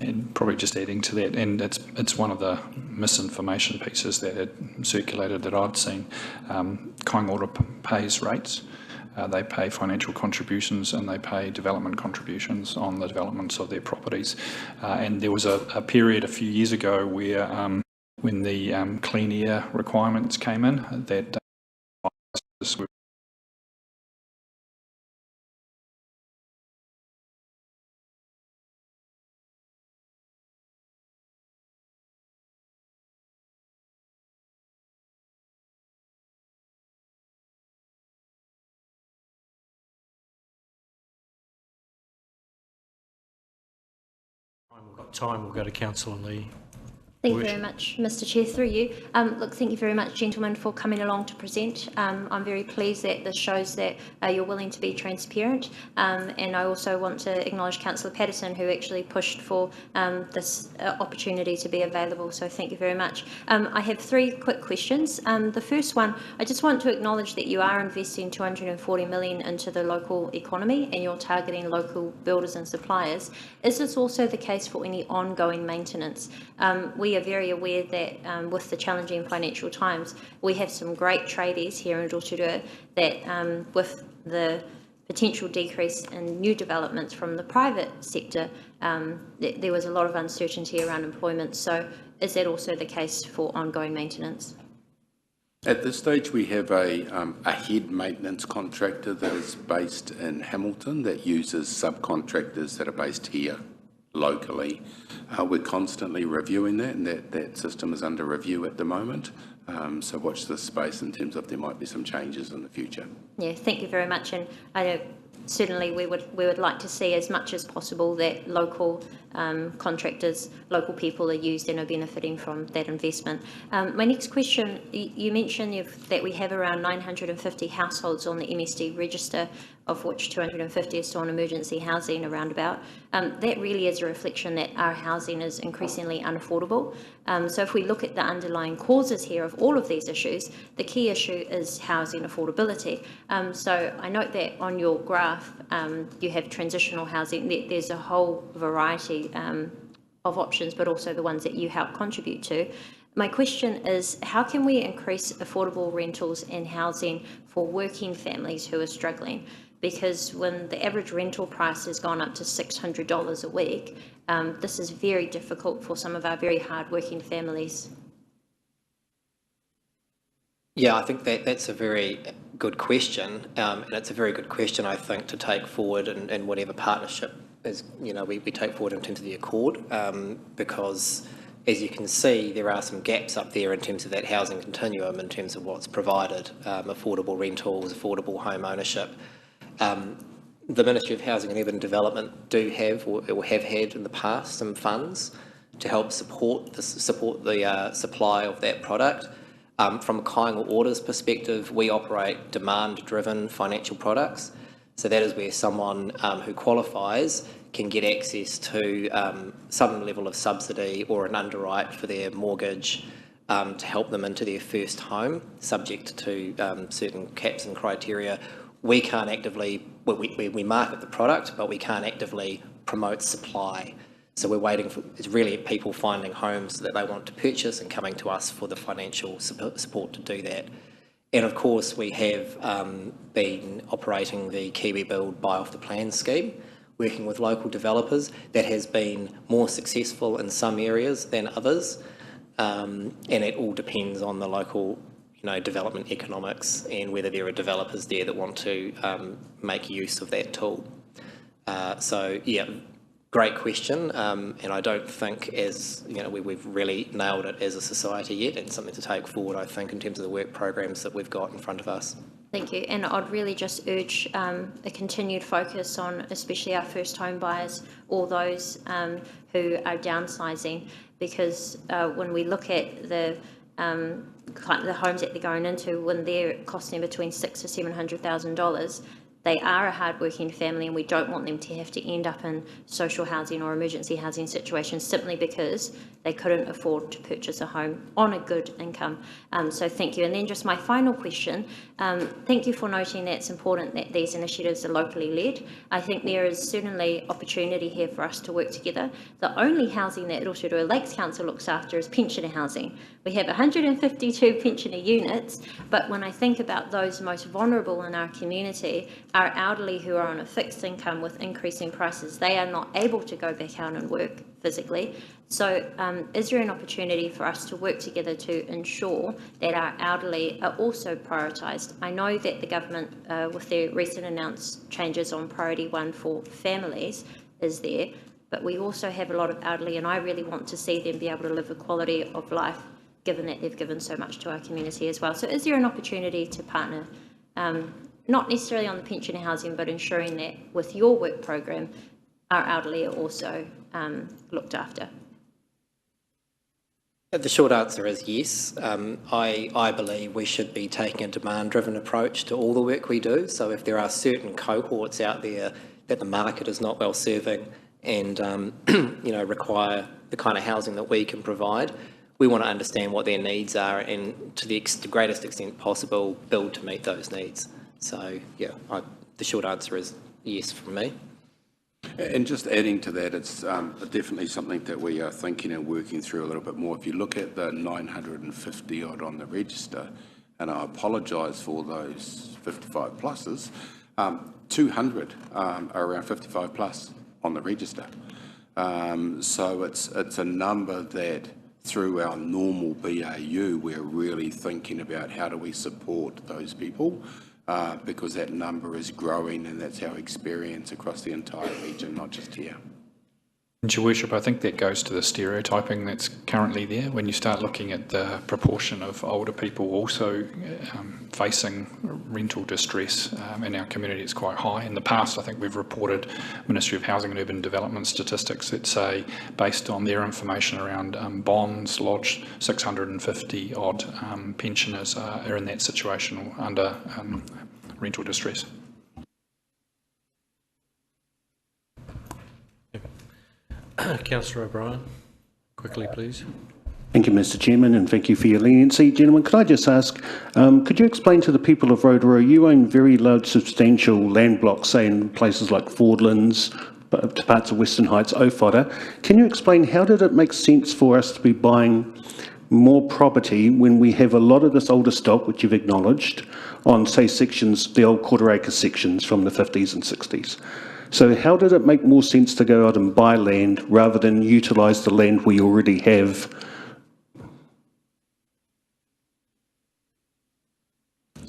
Speaker 5: And probably just adding to that, and it's one of the misinformation pieces that had circulated that I'd seen. Kaingaora pays rates. They pay financial contributions and they pay development contributions on the developments of their properties. And there was a period a few years ago where when the clean air requirements came in, that
Speaker 1: We've got time, we'll go to Councillor Lee.
Speaker 3: Thank you very much, Mr. Chair, through you. Look, thank you very much, gentlemen, for coming along to present. I'm very pleased that this shows that you're willing to be transparent. And I also want to acknowledge Councillor Patterson, who actually pushed for this opportunity to be available. So thank you very much. I have three quick questions. The first one, I just want to acknowledge that you are investing $240 million into the local economy and you're targeting local builders and suppliers. Is this also the case for any ongoing maintenance? We are very aware that with the challenging financial times, we have some great tradies here in Rotorua that with the potential decrease in new developments from the private sector, there was a lot of uncertainty around employment. So is that also the case for ongoing maintenance?
Speaker 7: At this stage, we have a head maintenance contractor that is based in Hamilton that uses subcontractors that are based here locally. We're constantly reviewing that, and that system is under review at the moment. So watch this space in terms of there might be some changes in the future.
Speaker 3: Yeah, thank you very much. And I know certainly we would like to see as much as possible that local contractors, local people are used and are benefiting from that investment. My next question, you mentioned that we have around 950 households on the MSD register, of which 250 are still on emergency housing around about. That really is a reflection that our housing is increasingly unaffordable. So if we look at the underlying causes here of all of these issues, the key issue is housing affordability. So I note that on your graph, you have transitional housing. There's a whole variety of options, but also the ones that you help contribute to. My question is, how can we increase affordable rentals and housing for working families who are struggling? Because when the average rental price has gone up to $600 a week, this is very difficult for some of our very hard-working families.
Speaker 6: Yeah, I think that's a very good question, and it's a very good question, I think, to take forward in whatever partnership is, we take forward in terms of the Accord, because as you can see, there are some gaps up there in terms of that housing continuum, in terms of what's provided, affordable rentals, affordable home ownership. The Ministry of Housing and Urban Development do have, or have had in the past, some funds to help support the supply of that product. From a Kāinga Orders perspective, we operate demand-driven financial products. So that is where someone who qualifies can get access to some level of subsidy or an underwrite for their mortgage to help them into their first home, subject to certain caps and criteria. We can't actively, we market the product, but we can't actively promote supply. So we're waiting for, it's really people finding homes that they want to purchase and coming to us for the financial support to do that. And of course, we have been operating the Kiwi Build Buy Off the Plan scheme, working with local developers. That has been more successful in some areas than others. And it all depends on the local development economics and whether there are developers there that want to make use of that tool. So yeah, great question, and I don't think we've really nailed it as a society yet, and something to take forward, I think, in terms of the work programs that we've got in front of us.
Speaker 3: Thank you, and I'd really just urge a continued focus on especially our first home buyers, all those who are downsizing, because when we look at the homes that they're going into, when they're costing between $600,000 to $700,000, they are a hard-working family, and we don't want them to have to end up in social housing or emergency housing situations simply because they couldn't afford to purchase a home on a good income. So thank you. And then just my final question, thank you for noting that it's important that these initiatives are locally led. I think there is certainly opportunity here for us to work together. The only housing that Rotorua Lakes Council looks after is pensioner housing. We have 152 pensioner units, but when I think about those most vulnerable in our community, our elderly who are on a fixed income with increasing prices, they are not able to go back out and work physically. So is there an opportunity for us to work together to ensure that our elderly are also prioritised? I know that the government, with their recent announced changes on Priority 1 for families, is there, but we also have a lot of elderly, and I really want to see them be able to live a quality of life, given that they've given so much to our community as well. So is there an opportunity to partner, not necessarily on the pensioner housing, but ensuring that with your work program, our elderly are also looked after?
Speaker 6: The short answer is yes. I believe we should be taking a demand-driven approach to all the work we do. So if there are certain cohorts out there that the market is not well serving and require the kind of housing that we can provide, we want to understand what their needs are and to the greatest extent possible build to meet those needs. So yeah, the short answer is yes from me.
Speaker 7: And just adding to that, it's definitely something that we are thinking and working through a little bit more. If you look at the 950 odd on the register, and I apologise for those 55 pluses, 200 are around 55 plus on the register. So it's a number that through our normal BAU, we're really thinking about how do we support those people. Because that number is growing, and that's our experience across the entire region, not just here.
Speaker 5: Your Worship, I think that goes to the stereotyping that's currently there. When you start looking at the proportion of older people also facing rental distress in our community, it's quite high. In the past, I think we've reported Ministry of Housing and Urban Development statistics that say, based on their information around bonds lodged, 650 odd pensioners are in that situation or under rental distress.
Speaker 1: Councillor O'Brien, quickly please.
Speaker 2: Thank you, Mr. Chairman, and thank you for your leniency. Gentlemen, could I just ask, could you explain to the people of Rotorua, you own very large substantial land blocks, say in places like Fordlands, to parts of Western Heights, Ofodder. Can you explain how did it make sense for us to be buying more property when we have a lot of this older stock, which you've acknowledged, on, say, sections, the old quarter-acre sections from the 50s and 60s? So how did it make more sense to go out and buy land rather than utilise the land we already have?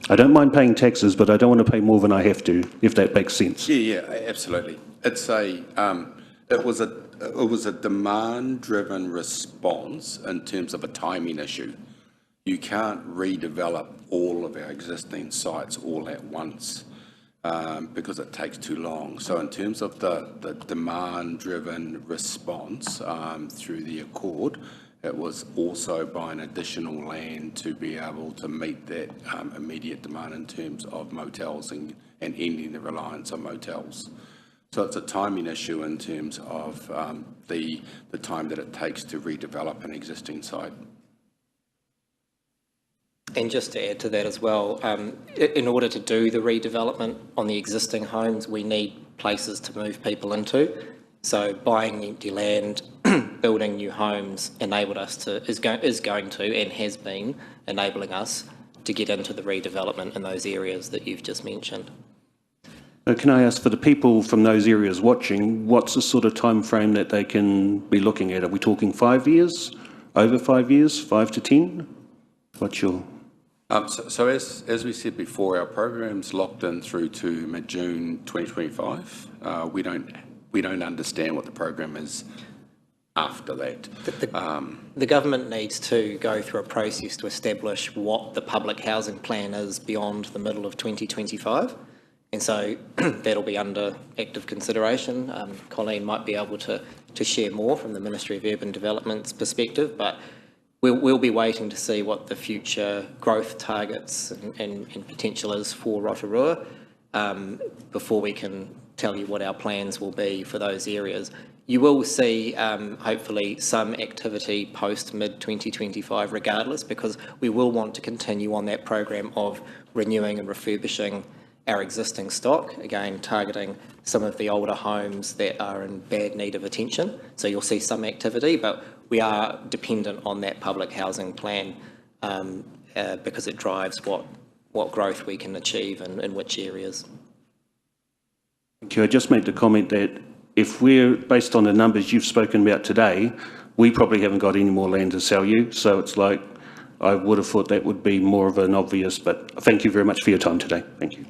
Speaker 2: I don't mind paying taxes, but I don't want to pay more than I have to, if that makes sense.
Speaker 7: Yeah, absolutely. It's it was a demand-driven response in terms of a timing issue. You can't redevelop all of our existing sites all at once. Because it takes too long. So in terms of the demand-driven response through the Accord, it was also buying additional land to be able to meet that immediate demand in terms of motels and ending the reliance on motels. So it's a timing issue in terms of the time that it takes to redevelop an existing site.
Speaker 6: And just to add to that as well, in order to do the redevelopment on the existing homes, we need places to move people into. So buying empty land, building new homes enabled us to, is going to and has been enabling us to get into the redevelopment in those areas that you've just mentioned.
Speaker 2: Can I ask, for the people from those areas watching, what's the sort of time frame that they can be looking at? Are we talking 5 years, over 5 years, 5 to 10? What's your...
Speaker 7: So as we said before, our program's locked in through to mid-June 2025. We don't understand what the program is after that.
Speaker 6: The government needs to go through a process to establish what the public housing plan is beyond the middle of 2025. And so that'll be under active consideration. Colleen might be able to share more from the Ministry of Urban Development's perspective, but we'll be waiting to see what the future growth targets and potential is for Rotorua before we can tell you what our plans will be for those areas. You will see, hopefully, some activity post mid-2025 regardless, because we will want to continue on that program of renewing and refurbishing our existing stock, again targeting some of the older homes that are in bad need of attention. So you'll see some activity, but we are dependent on that public housing plan because it drives what growth we can achieve and in which areas.
Speaker 2: Thank you. I just made the comment that if we're, based on the numbers you've spoken about today, we probably haven't got any more land to sell you. So it's like, I would have thought that would be more of an obvious, but thank you very much for your time today. Thank you.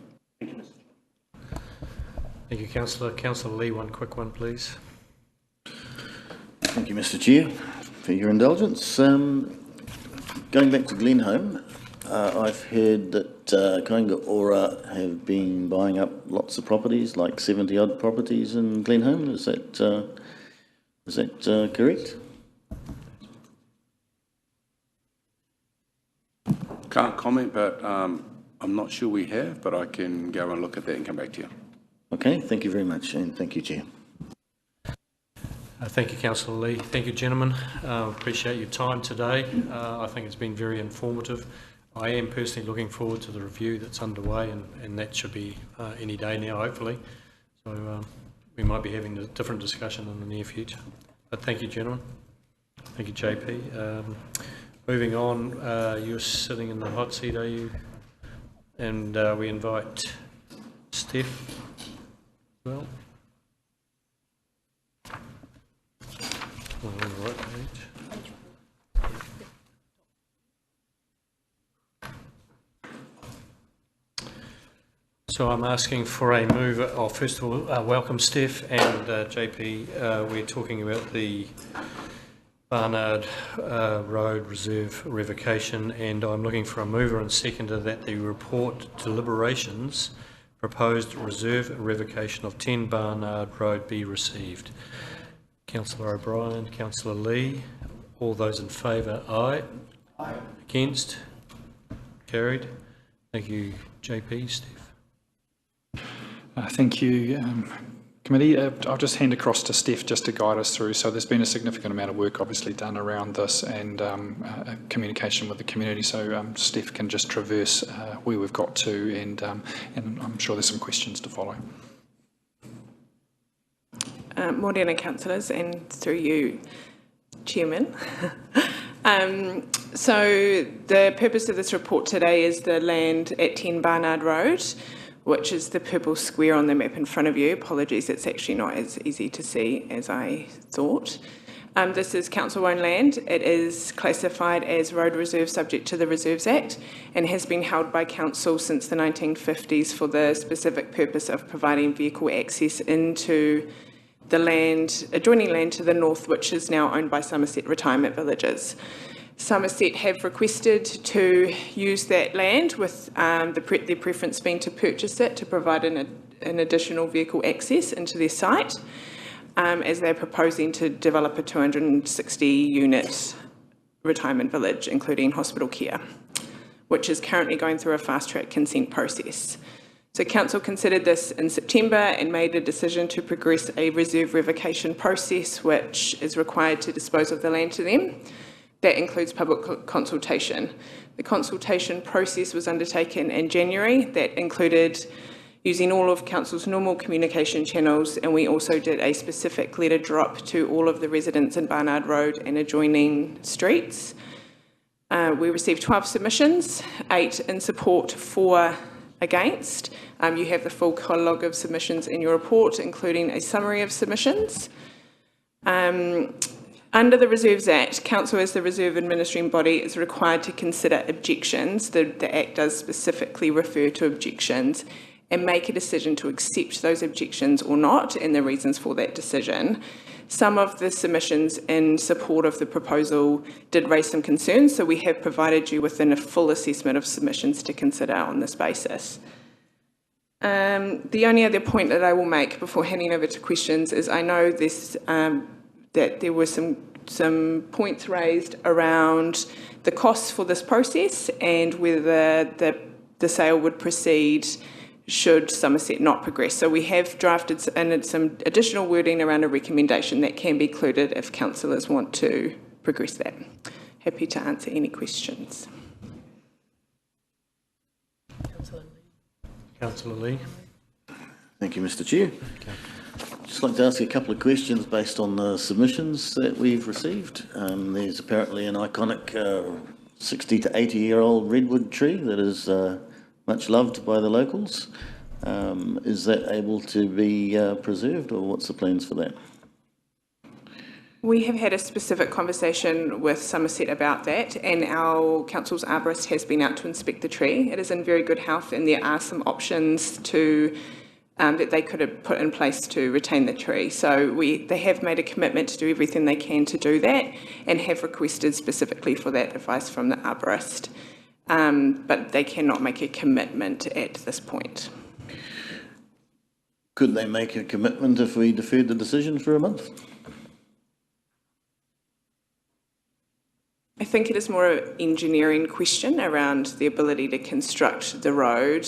Speaker 1: Thank you, Councillor. Councillor Lee, one quick one, please.
Speaker 4: Thank you, Mr. Chair, for your indulgence. Going back to Glenholme, I've heard that Kainga Ora have been buying up lots of properties, like 70 odd properties in Glenholme. Is that correct?
Speaker 7: Can't comment, but I'm not sure we have, but I can go and look at that and come back to you.
Speaker 4: Okay, thank you very much, and thank you, Chair.
Speaker 1: Thank you, Councillor Lee. Thank you, gentlemen. Appreciate your time today. I think it's been very informative. I am personally looking forward to the review that's underway, and that should be any day now, hopefully. So we might be having a different discussion in the near future. But thank you, gentlemen. Thank you, JP. Moving on, you're sitting in the hot seat, are you? And we invite Steph as well. On the right page. So I'm asking for a move. Oh, first of all, welcome Steph and JP. We're talking about the Barnard Road Reserve revocation, and I'm looking for a mover and seconder that the report deliberations proposed reserve revocation of 10 Barnard Road be received. Councillor O'Brien, Councillor Lee, all those in favour, aye. Aye. Against? Carried. Thank you, JP. Steph.
Speaker 5: Thank you, committee. I'll just hand across to Steph just to guide us through. So there's been a significant amount of work obviously done around this and communication with the community. So Steph can just traverse where we've got to, and I'm sure there's some questions to follow.
Speaker 10: Morena councillors, and through you, Chairman. So the purpose of this report today is the land at 10 Barnard Road, which is the purple square on the map in front of you. Apologies, it's actually not as easy to see as I thought. This is council-owned land. It is classified as road reserve subject to the Reserves Act and has been held by council since the 1950s for the specific purpose of providing vehicle access into the land, adjoining land to the north, which is now owned by Somerset Retirement Villages. Somerset have requested to use that land with their preference being to purchase it to provide an additional vehicle access into their site, as they're proposing to develop a 260 unit retirement village, including hospital care, which is currently going through a fast track consent process. So council considered this in September and made a decision to progress a reserve revocation process, which is required to dispose of the land to them. That includes public consultation. The consultation process was undertaken in January. That included using all of council's normal communication channels, and we also did a specific letter drop to all of the residents in Barnard Road and adjoining streets. We received 12 submissions, 8 in support, 4 against. You have the full catalogue of submissions in your report, including a summary of submissions. Under the Reserves Act, council as the reserve administering body is required to consider objections. The Act does specifically refer to objections and make a decision to accept those objections or not and the reasons for that decision. Some of the submissions in support of the proposal did raise some concerns, so we have provided you with a full assessment of submissions to consider on this basis. The only other point that I will make before handing over to questions is I know this that there were some points raised around the costs for this process and whether the sale would proceed should Somerset not progress. So we have drafted in some additional wording around a recommendation that can be included if councillors want to progress that. Happy to answer any questions.
Speaker 1: Councillor Lee.
Speaker 4: Thank you, Mr. Chair.
Speaker 1: Okay.
Speaker 4: Just like to ask you a couple of questions based on the submissions that we've received. There's apparently an iconic 60 to 80-year-old redwood tree that is much loved by the locals. Is that able to be preserved, or what's the plans for that?
Speaker 10: We have had a specific conversation with Somerset about that, and our council's arborist has been out to inspect the tree. It is in very good health, and there are some options to that they could have put in place to retain the tree. So they have made a commitment to do everything they can to do that and have requested specifically for that advice from the arborist. But they cannot make a commitment at this point.
Speaker 4: Could they make a commitment if we deferred the decision for a month?
Speaker 10: I think it is more an engineering question around the ability to construct the road.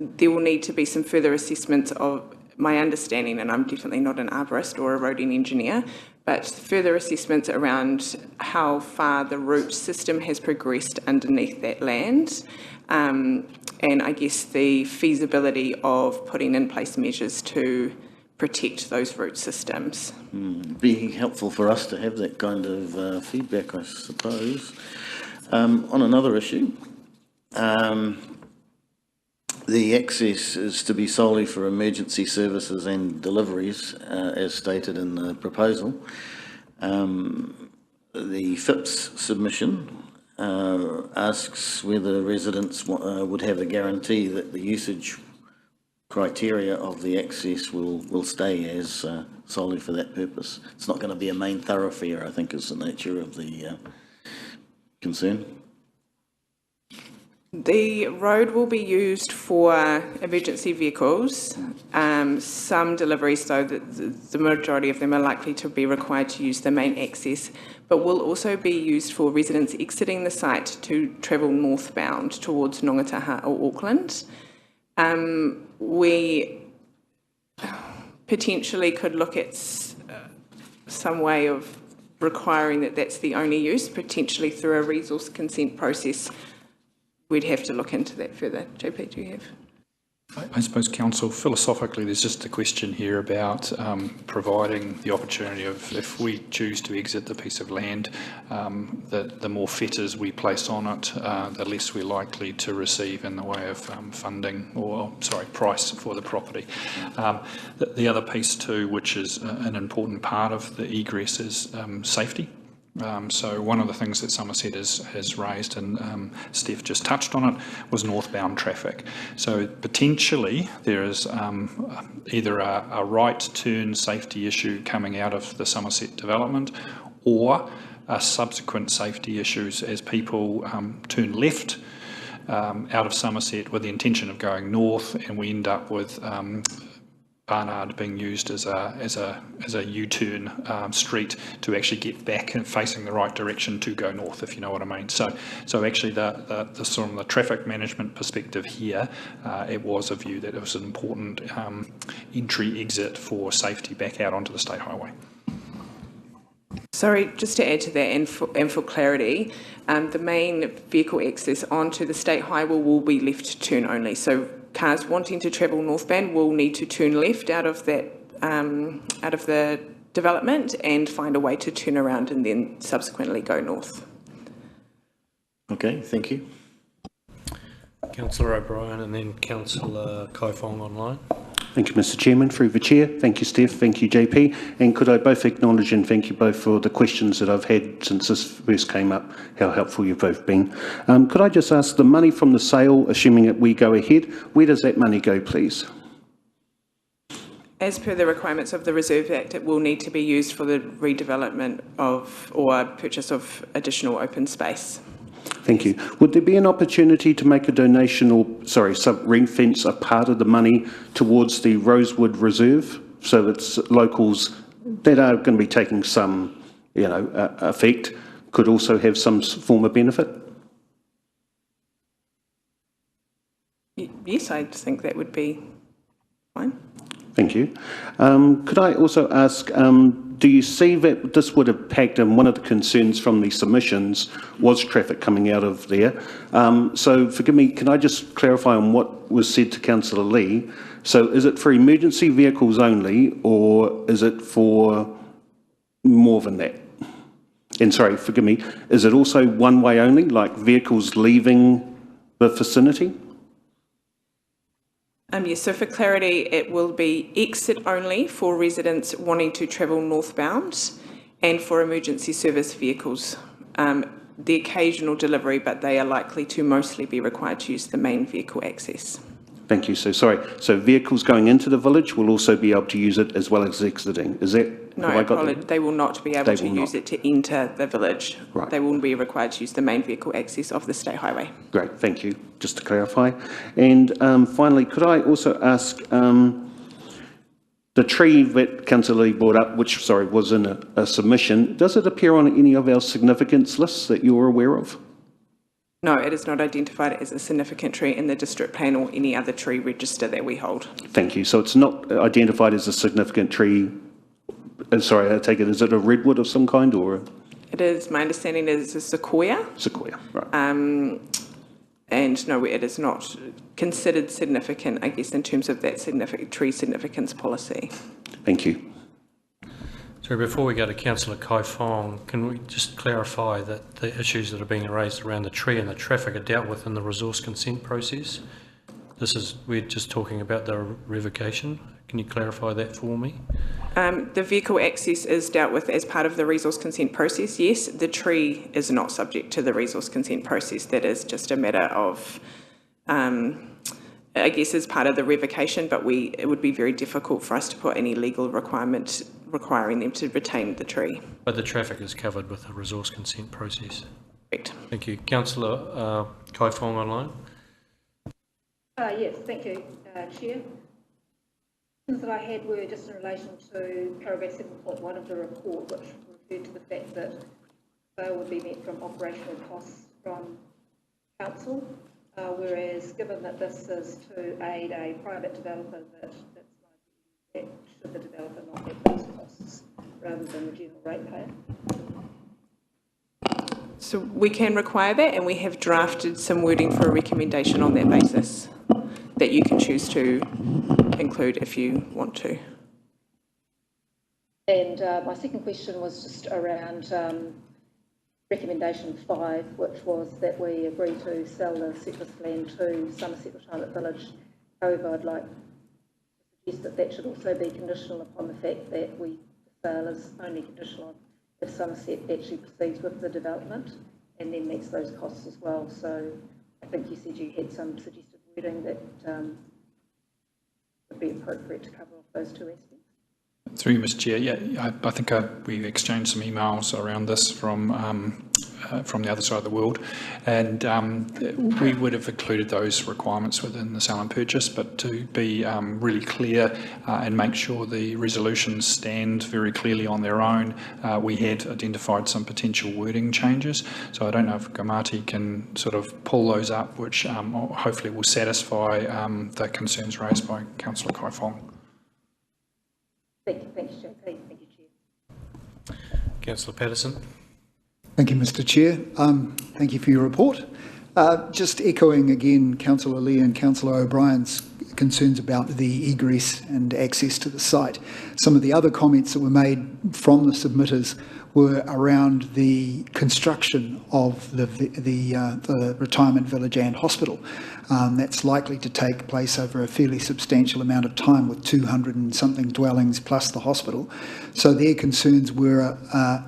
Speaker 10: There will need to be some further assessments of my understanding, and I'm definitely not an arborist or a roading engineer, but further assessments around how far the root system has progressed underneath that land, and I guess the feasibility of putting in place measures to protect those root systems.
Speaker 4: Be helpful for us to have that kind of feedback, I suppose. On another issue, the access is to be solely for emergency services and deliveries, as stated in the proposal. The FIPS submission asks whether residents would have a guarantee that the usage criteria of the access will stay as solely for that purpose. It's not going to be a main thoroughfare, I think, is the nature of the concern.
Speaker 10: The road will be used for emergency vehicles. Some deliveries, though, the majority of them are likely to be required to use the main access, but will also be used for residents exiting the site to travel northbound towards Nongataha or Auckland. We potentially could look at some way of requiring that that's the only use, potentially through a resource consent process. We'd have to look into that further. JP, do you have?
Speaker 5: I suppose, Council, philosophically, there's just a question here about providing the opportunity of, if we choose to exit the piece of land, the more fetters we place on it, the less we're likely to receive in the way of funding or, price for the property. The other piece too, which is an important part of the egress, is safety. So one of the things that Somerset has raised, and Steph just touched on it, was northbound traffic. So potentially there is either a right turn safety issue coming out of the Somerset development, or subsequent safety issues as people turn left out of Somerset with the intention of going north, and we end up with Barnard being used as a U-turn street to actually get back and facing the right direction to go north, if you know what I mean. So actually the sort of the traffic management perspective here, it was a view that it was an important entry exit for safety back out onto the state highway.
Speaker 10: Sorry, just to add to that, and for clarity, the main vehicle access onto the state highway will be left turn only. So cars wanting to travel northbound will need to turn left out of that out of the development and find a way to turn around and then subsequently go north.
Speaker 4: Okay, thank you.
Speaker 1: Councillor O'Brien and then Councillor Kaifong online.
Speaker 2: Thank you, Mr. Chairman. Through the Chair. Thank you, Steph. Thank you, JP. And could I both acknowledge and thank you both for the questions that I've had since this first came up, how helpful you've both been. Could I just ask, the money from the sale, assuming that we go ahead, where does that money go, please?
Speaker 10: As per the requirements of the Reserve Act, it will need to be used for the redevelopment of or purchase of additional open space.
Speaker 2: Thank you. Would there be an opportunity to make a donation or, ring-fence a part of the money towards the Rosewood Reserve so that locals that are going to be taking some, effect could also have some form of benefit?
Speaker 10: Yes, I think that would be fine.
Speaker 2: Thank you. Could I also ask, do you see that this would impact, and one of the concerns from the submissions was traffic coming out of there. So forgive me, can I just clarify on what was said to Councillor Lee? So is it for emergency vehicles only, or is it for more than that? And sorry, forgive me, is it also one way only, like vehicles leaving the vicinity?
Speaker 10: Yes, so for clarity, it will be exit only for residents wanting to travel northbound and for emergency service vehicles. The occasional delivery, but they are likely to mostly be required to use the main vehicle access.
Speaker 2: Thank you. So sorry, so vehicles going into the village will also be able to use it as well as exiting. Is that,
Speaker 10: no, they will not be able to use it to enter the village.
Speaker 2: Right.
Speaker 10: They will be required to use the main vehicle access of the state highway.
Speaker 2: Great, thank you. Just to clarify. And finally, could I also ask, the tree that Councillor Lee brought up, which, was in a submission, does it appear on any of our significance lists that you're aware of?
Speaker 10: No, it is not identified as a significant tree in the district plan or any other tree register that we hold.
Speaker 2: Thank you. So it's not identified as a significant tree. Sorry, I take it, is it a redwood of some kind, or?
Speaker 10: It is, my understanding is a sequoia.
Speaker 2: Sequoia, right.
Speaker 10: And no, it is not considered significant, I guess, in terms of that tree significance policy.
Speaker 2: Thank you.
Speaker 1: So before we go to Councillor Kaifong, can we just clarify that the issues that are being raised around the tree and the traffic are dealt with in the resource consent process? We're just talking about the revocation. Can you clarify that for me?
Speaker 10: The vehicle access is dealt with as part of the resource consent process, yes. The tree is not subject to the resource consent process. That is just a matter of I guess, as part of the revocation, but it would be very difficult for us to put any legal requirement requiring them to retain the tree.
Speaker 1: But the traffic is covered with the resource consent process.
Speaker 10: Correct.
Speaker 1: Thank you. Councillor Kai Fong online.
Speaker 11: Yes, thank you, Chair. Questions that I had were just in relation to paragraph 7.1 of the report, which referred to the fact that sale would be met from operational costs from council, whereas given that this is to aid a private developer, that should the developer not have those costs rather than the general ratepayer?
Speaker 10: So we can require that, and we have drafted some wording for a recommendation on that basis that you can choose to include if you want to.
Speaker 11: And my second question was just around recommendation 5, which was that we agree to sell the surplus land to Somerset Retirement Village. However, I'd like to suggest that that should also be conditional upon the fact that the sale is only conditional on if Somerset actually proceeds with the development and then meets those costs as well. So I think you said you had some suggested wording that would be appropriate to cover off those two aspects.
Speaker 5: Through you, Mr. Chair, yeah, I think we exchanged some emails around this from the other side of the world, and we would have included those requirements within the sale and purchase, but to be really clear and make sure the resolutions stand very clearly on their own, we had identified some potential wording changes. So I don't know if Gamati can sort of pull those up, which hopefully will satisfy the concerns raised by Councillor Kai Fong.
Speaker 11: Thank you, Chair. Thank you, Chair.
Speaker 1: Councillor Patterson.
Speaker 8: Thank you, Mr. Chair. Thank you for your report. Just echoing again Councillor Lee and Councillor O'Brien's concerns about the egress and access to the site. Some of the other comments that were made from the submitters were around the construction of the retirement village and hospital. That's likely to take place over a fairly substantial amount of time with 200 and something dwellings plus the hospital. So their concerns were,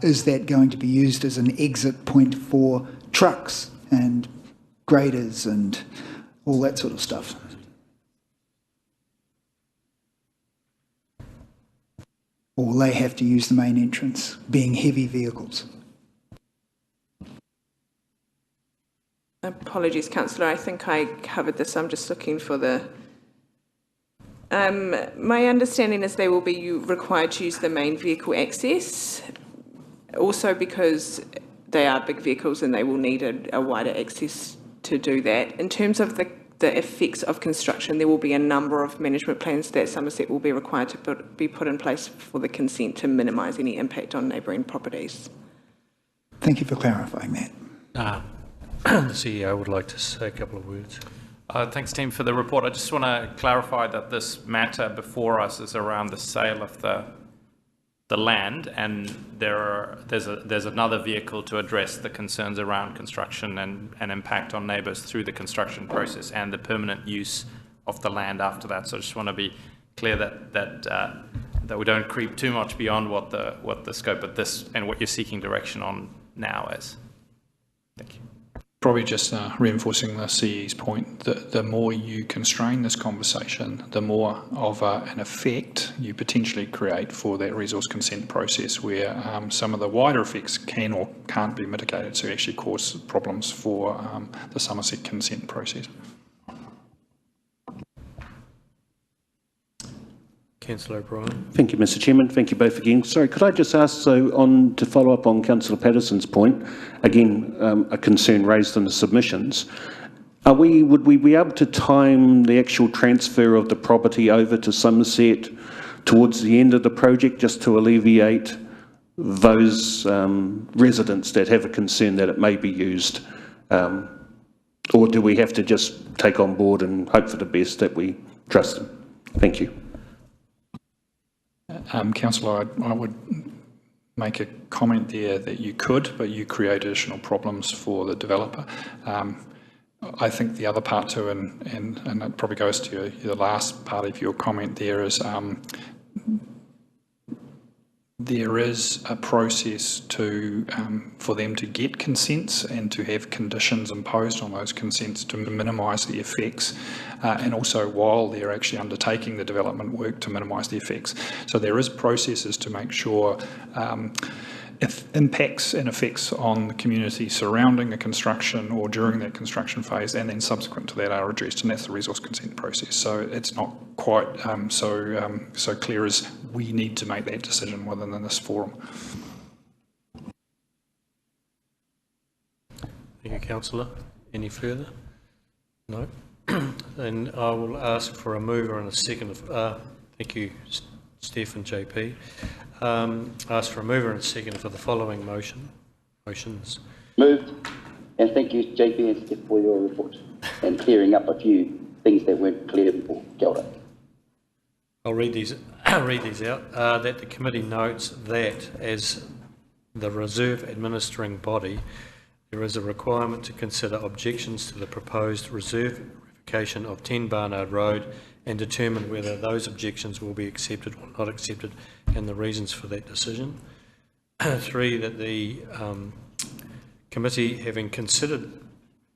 Speaker 8: is that going to be used as an exit point for trucks and graders and all that sort of stuff? Or will they have to use the main entrance, being heavy vehicles?
Speaker 10: Apologies, Councillor, I think I covered this. I'm just looking for the... my understanding is they will be required to use the main vehicle access, also because they are big vehicles and they will need a wider access to do that. In terms of the effects of construction, there will be a number of management plans that Somerset will be required to be put in place for the consent to minimise any impact on neighbouring properties.
Speaker 8: Thank you for clarifying that.
Speaker 1: The CEO would like to say a couple of words.
Speaker 12: Thanks, team, for the report. I just want to clarify that this matter before us is around the sale of the land, and there's another vehicle to address the concerns around construction and impact on neighbours through the construction process and the permanent use of the land after that. So I just want to be clear that we don't creep too much beyond what the scope of this and what you're seeking direction on now is. Thank you.
Speaker 5: Probably just reinforcing the CE's point that the more you constrain this conversation, the more of an effect you potentially create for that resource consent process, where some of the wider effects can or can't be mitigated to actually cause problems for the Somerset consent process.
Speaker 1: Councillor O'Brien.
Speaker 2: Thank you, Mr. Chairman. Thank you both again. Sorry, could I just ask, to follow up on Councillor Patterson's point, again, a concern raised in the submissions, would we be able to time the actual transfer of the property over to Somerset towards the end of the project, just to alleviate those residents that have a concern that it may be used? Or do we have to just take on board and hope for the best that we trust them? Thank you.
Speaker 5: Councillor, I would make a comment there that you could, but you create additional problems for the developer. I think the other part too, and it probably goes to the last part of your comment there, is there is a process to for them to get consents and to have conditions imposed on those consents to minimise the effects, and also while they're actually undertaking the development work to minimise the effects. So there is processes to make sure if impacts and effects on the community surrounding the construction or during that construction phase and then subsequent to that are addressed, and that's the resource consent process. So it's not quite so clear as we need to make that decision within this forum.
Speaker 1: Thank you, Councillor. Any further? No? Then I will ask for a mover and a second. Thank you, Steph and JP. Ask for a mover and a second for the following motions.
Speaker 13: Moved. And thank you, JP and Steph, for your report and clearing up a few things that weren't clear before. Kia ora.
Speaker 1: I'll read these out. That the committee notes that as the reserve administering body, there is a requirement to consider objections to the proposed reserve revocation of 10 Barnard Road and determine whether those objections will be accepted or not accepted and the reasons for that decision. 3, that the committee, having considered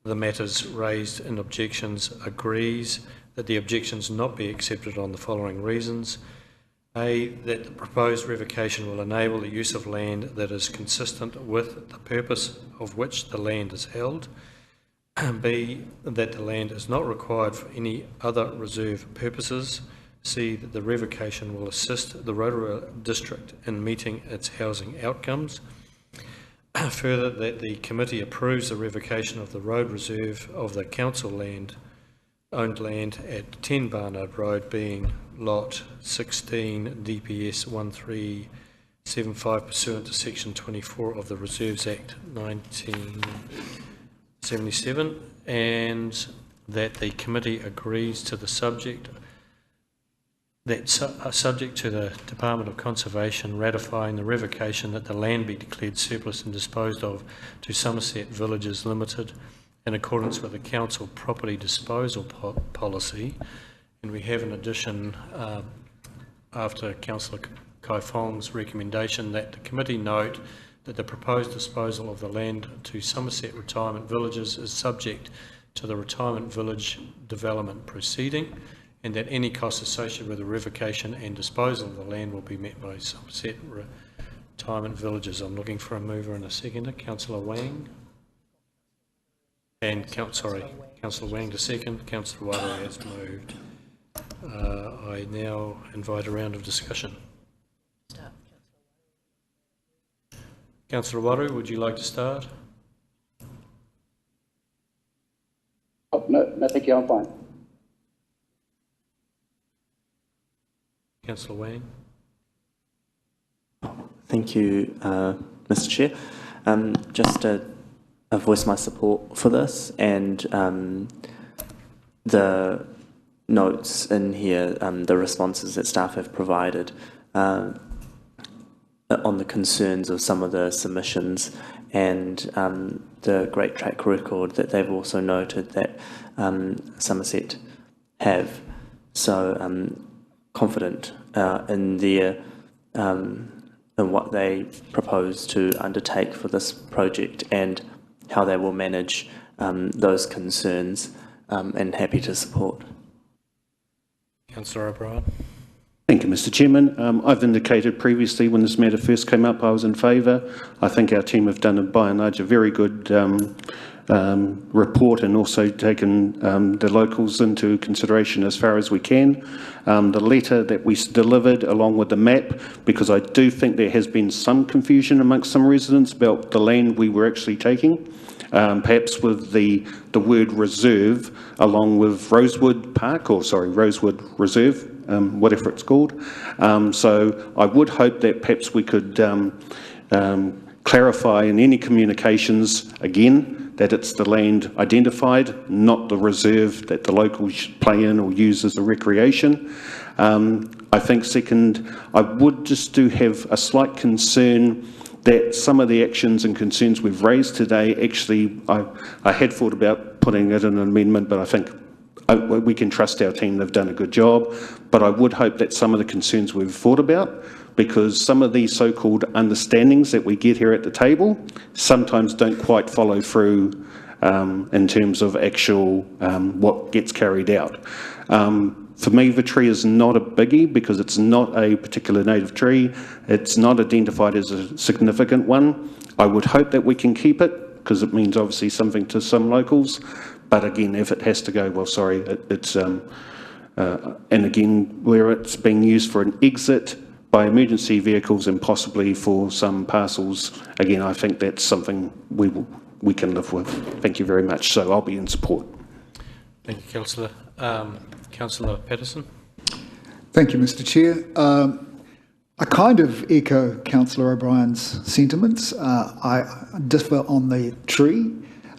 Speaker 1: the matters raised in objections, agrees that the objections not be accepted on the following reasons. A, that the proposed revocation will enable the use of land that is consistent with the purpose of which the land is held. B, that the land is not required for any other reserve purposes. C, that the revocation will assist the Rotorua district in meeting its housing outcomes. Further, that the committee approves the revocation of the road reserve of the council owned land at 10 Barnard Road, being lot 16 DPS 1375 pursuant to section 24 of the Reserves Act 1977, and that the committee agrees to the subject to the Department of Conservation ratifying the revocation that the land be declared surplus and disposed of to Somerset Villages Limited in accordance with the council property disposal policy. And we have an addition after Councillor Kai Fong's recommendation that the committee note that the proposed disposal of the land to Somerset Retirement Villages is subject to the Retirement Village development proceeding, and that any costs associated with the revocation and disposal of the land will be met by Somerset Retirement Villages. I'm looking for a mover and a seconder. Councillor Wang. And Councillor Wang to second. Councillor Wadu has moved. I now invite a round of discussion. Councillor Wadu, would you like to start?
Speaker 13: Oh, no, thank you, I'm fine.
Speaker 1: Councillor Wang.
Speaker 9: Thank you, Mr. Chair. Just to voice my support for this, and the notes in here, the responses that staff have provided on the concerns of some of the submissions, and the great track record that they've also noted that Somerset have. So confident in their in what they propose to undertake for this project and how they will manage those concerns, and happy to support.
Speaker 1: Councillor O'Brien.
Speaker 2: Thank you, Mr. Chairman. I've indicated previously when this matter first came up I was in favour. I think our team have done, by and large, a very good report and also taken the locals into consideration as far as we can. The letter that we delivered along with the map, because I do think there has been some confusion amongst some residents about the land we were actually taking, perhaps with the word reserve along with Rosewood Reserve, whatever it's called. So I would hope that perhaps we could clarify in any communications again that it's the land identified, not the reserve that the locals play in or use as a recreation. I think second, I would just have a slight concern that some of the actions and concerns we've raised today, actually, I had thought about putting it in an amendment, but I think we can trust our team, they've done a good job. But I would hope that some of the concerns we've thought about because some of these so-called understandings that we get here at the table sometimes don't quite follow through in terms of actual what gets carried out. For me, the tree is not a biggie because it's not a particular native tree. It's not identified as a significant one. I would hope that we can keep it because it means obviously something to some locals. But again, if it has to go, well, sorry, it's and again, where it's being used for an exit by emergency vehicles and possibly for some parcels, again, I think that's something we can live with. Thank you very much. So I'll be in support.
Speaker 1: Thank you, Councillor. Councillor Patterson.
Speaker 8: Thank you, Mr. Chair. I kind of echo Councillor O'Brien's sentiments. I differ on the tree.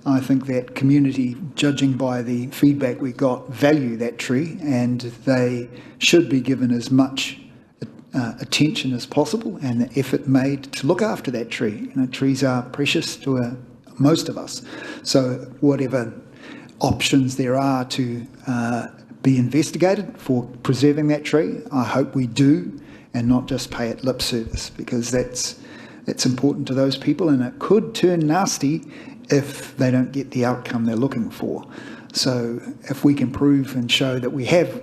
Speaker 8: I think that community, judging by the feedback we got, value that tree, and they should be given as much attention as possible and the effort made to look after that tree. You know, trees are precious to most of us. So whatever options there are to be investigated for preserving that tree, I hope we do, and not just pay it lip service, because that's important to those people, and it could turn nasty if they don't get the outcome they're looking for. So if we can prove and show that we have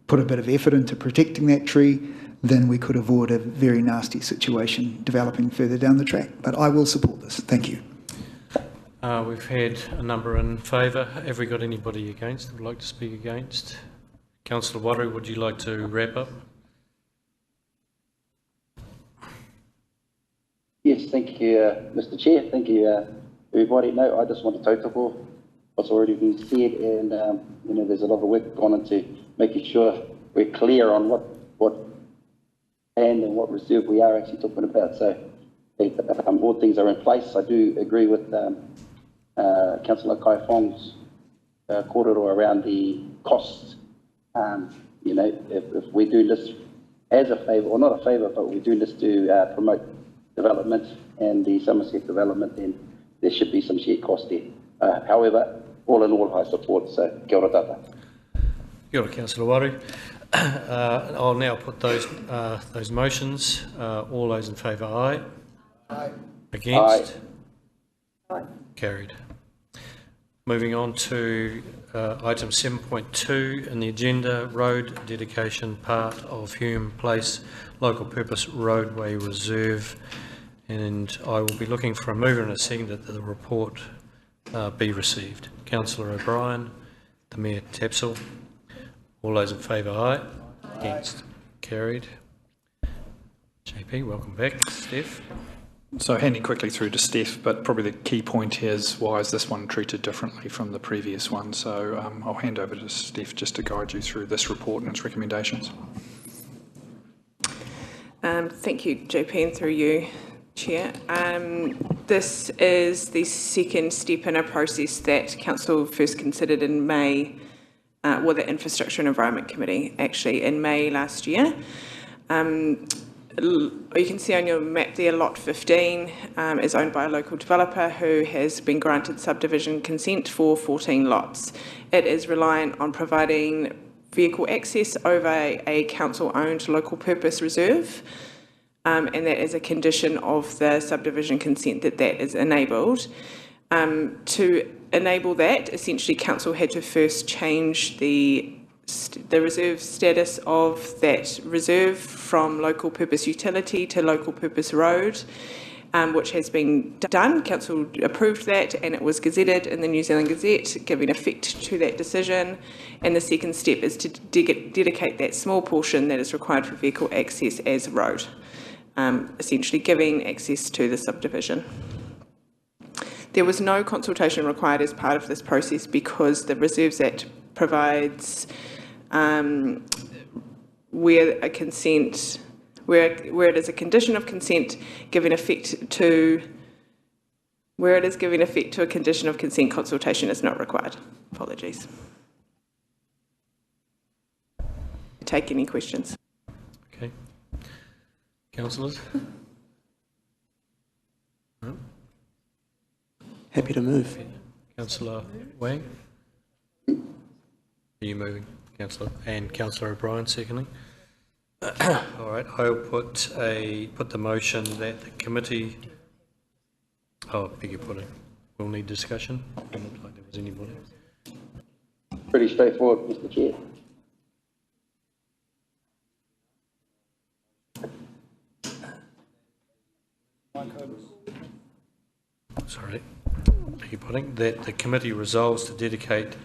Speaker 8: put a bit of effort into protecting that tree, then we could avoid a very nasty situation developing further down the track. But I will support this. Thank you.
Speaker 1: We've had a number in favour. Have we got anybody against that would like to speak against? Councillor Wadri, would you like to wrap up?
Speaker 13: Yes, thank you, Mr. Chair. Thank you, everybody. No, I just want to tautoko what's already been said, and you know, there's a lot of work gone into making sure we're clear on what land and what reserve we are actually talking about. So all things are in place. I do agree with Councillor Kai Fong's kōrero around the costs. You know, if we do this as a favour, or not a favour, but we do this to promote development and the Somerset development, then there should be some shared cost there. However, all in all, I support, so kia ora tata.
Speaker 1: Kia ora, Councillor Waru. I'll now put those motions. All those in favour, aye.
Speaker 11: Aye.
Speaker 1: Against?
Speaker 11: Aye.
Speaker 1: Carried. Moving on to item 7.2 in the agenda, road dedication part of Hume Place Local Purpose Roadway Reserve. And I will be looking for a mover and a seconder that the report be received. Councillor O'Brien, the Mayor Tapsell. All those in favour, aye. Against? Carried. JP, welcome back. Steph?
Speaker 5: So handing quickly through to Steph, but probably the key point here is why is this one treated differently from the previous one? So I'll hand over to Steph just to guide you through this report and its recommendations.
Speaker 10: Thank you, JP, and through you, Chair. This is the second step in a process that Council first considered in May, well, the Infrastructure and Environment Committee, actually, in May last year. You can see on your map there, Lot 15 is owned by a local developer who has been granted subdivision consent for 14 lots. It is reliant on providing vehicle access over a council-owned local purpose reserve, and that is a condition of the subdivision consent that is enabled. To enable that, essentially council had to first change the reserve status of that reserve from local purpose utility to local purpose road, which has been done. Council approved that and it was gazetted in the New Zealand Gazette, giving effect to that decision. And the second step is to dedicate that small portion that is required for vehicle access as road, essentially giving access to the subdivision. There was no consultation required as part of this process because the Reserves Act provides where it is a condition of consent giving effect to, where it is giving effect to a condition of consent, consultation is not required. Apologies. Take any questions.
Speaker 1: Okay. Councillors? No?
Speaker 9: Happy to move.
Speaker 1: Councillor Wang? Are you moving, Councillor? And Councillor O'Brien seconding? All right, I'll put the motion that the committee, beg your pardon, we'll need discussion. Doesn't look like there was anybody.
Speaker 13: Pretty straightforward, Mr. Chair.
Speaker 1: Sorry, beg your pardon, that the committee resolves to dedicate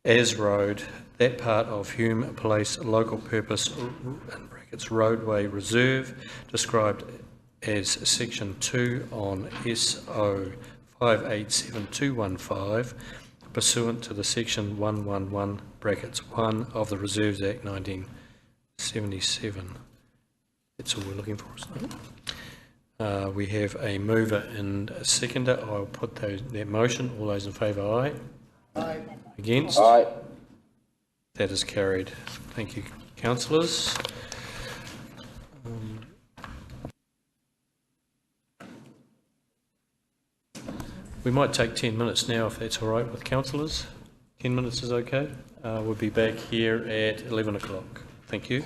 Speaker 1: as road that part of Hume Place local purpose in brackets roadway reserve described as section 2 on SO 587215 pursuant to the section 111 brackets 1 of the Reserves Act 1977. That's all we're looking for, isn't it? We have a mover and a seconder. I'll put that motion. All those in favour, aye. Aye. Against?
Speaker 13: Aye.
Speaker 1: That is carried. Thank you, councillors. We might take 10 minutes now if that's all right with councillors. 10 minutes is okay. We'll be back here at 11 o'clock. Thank you.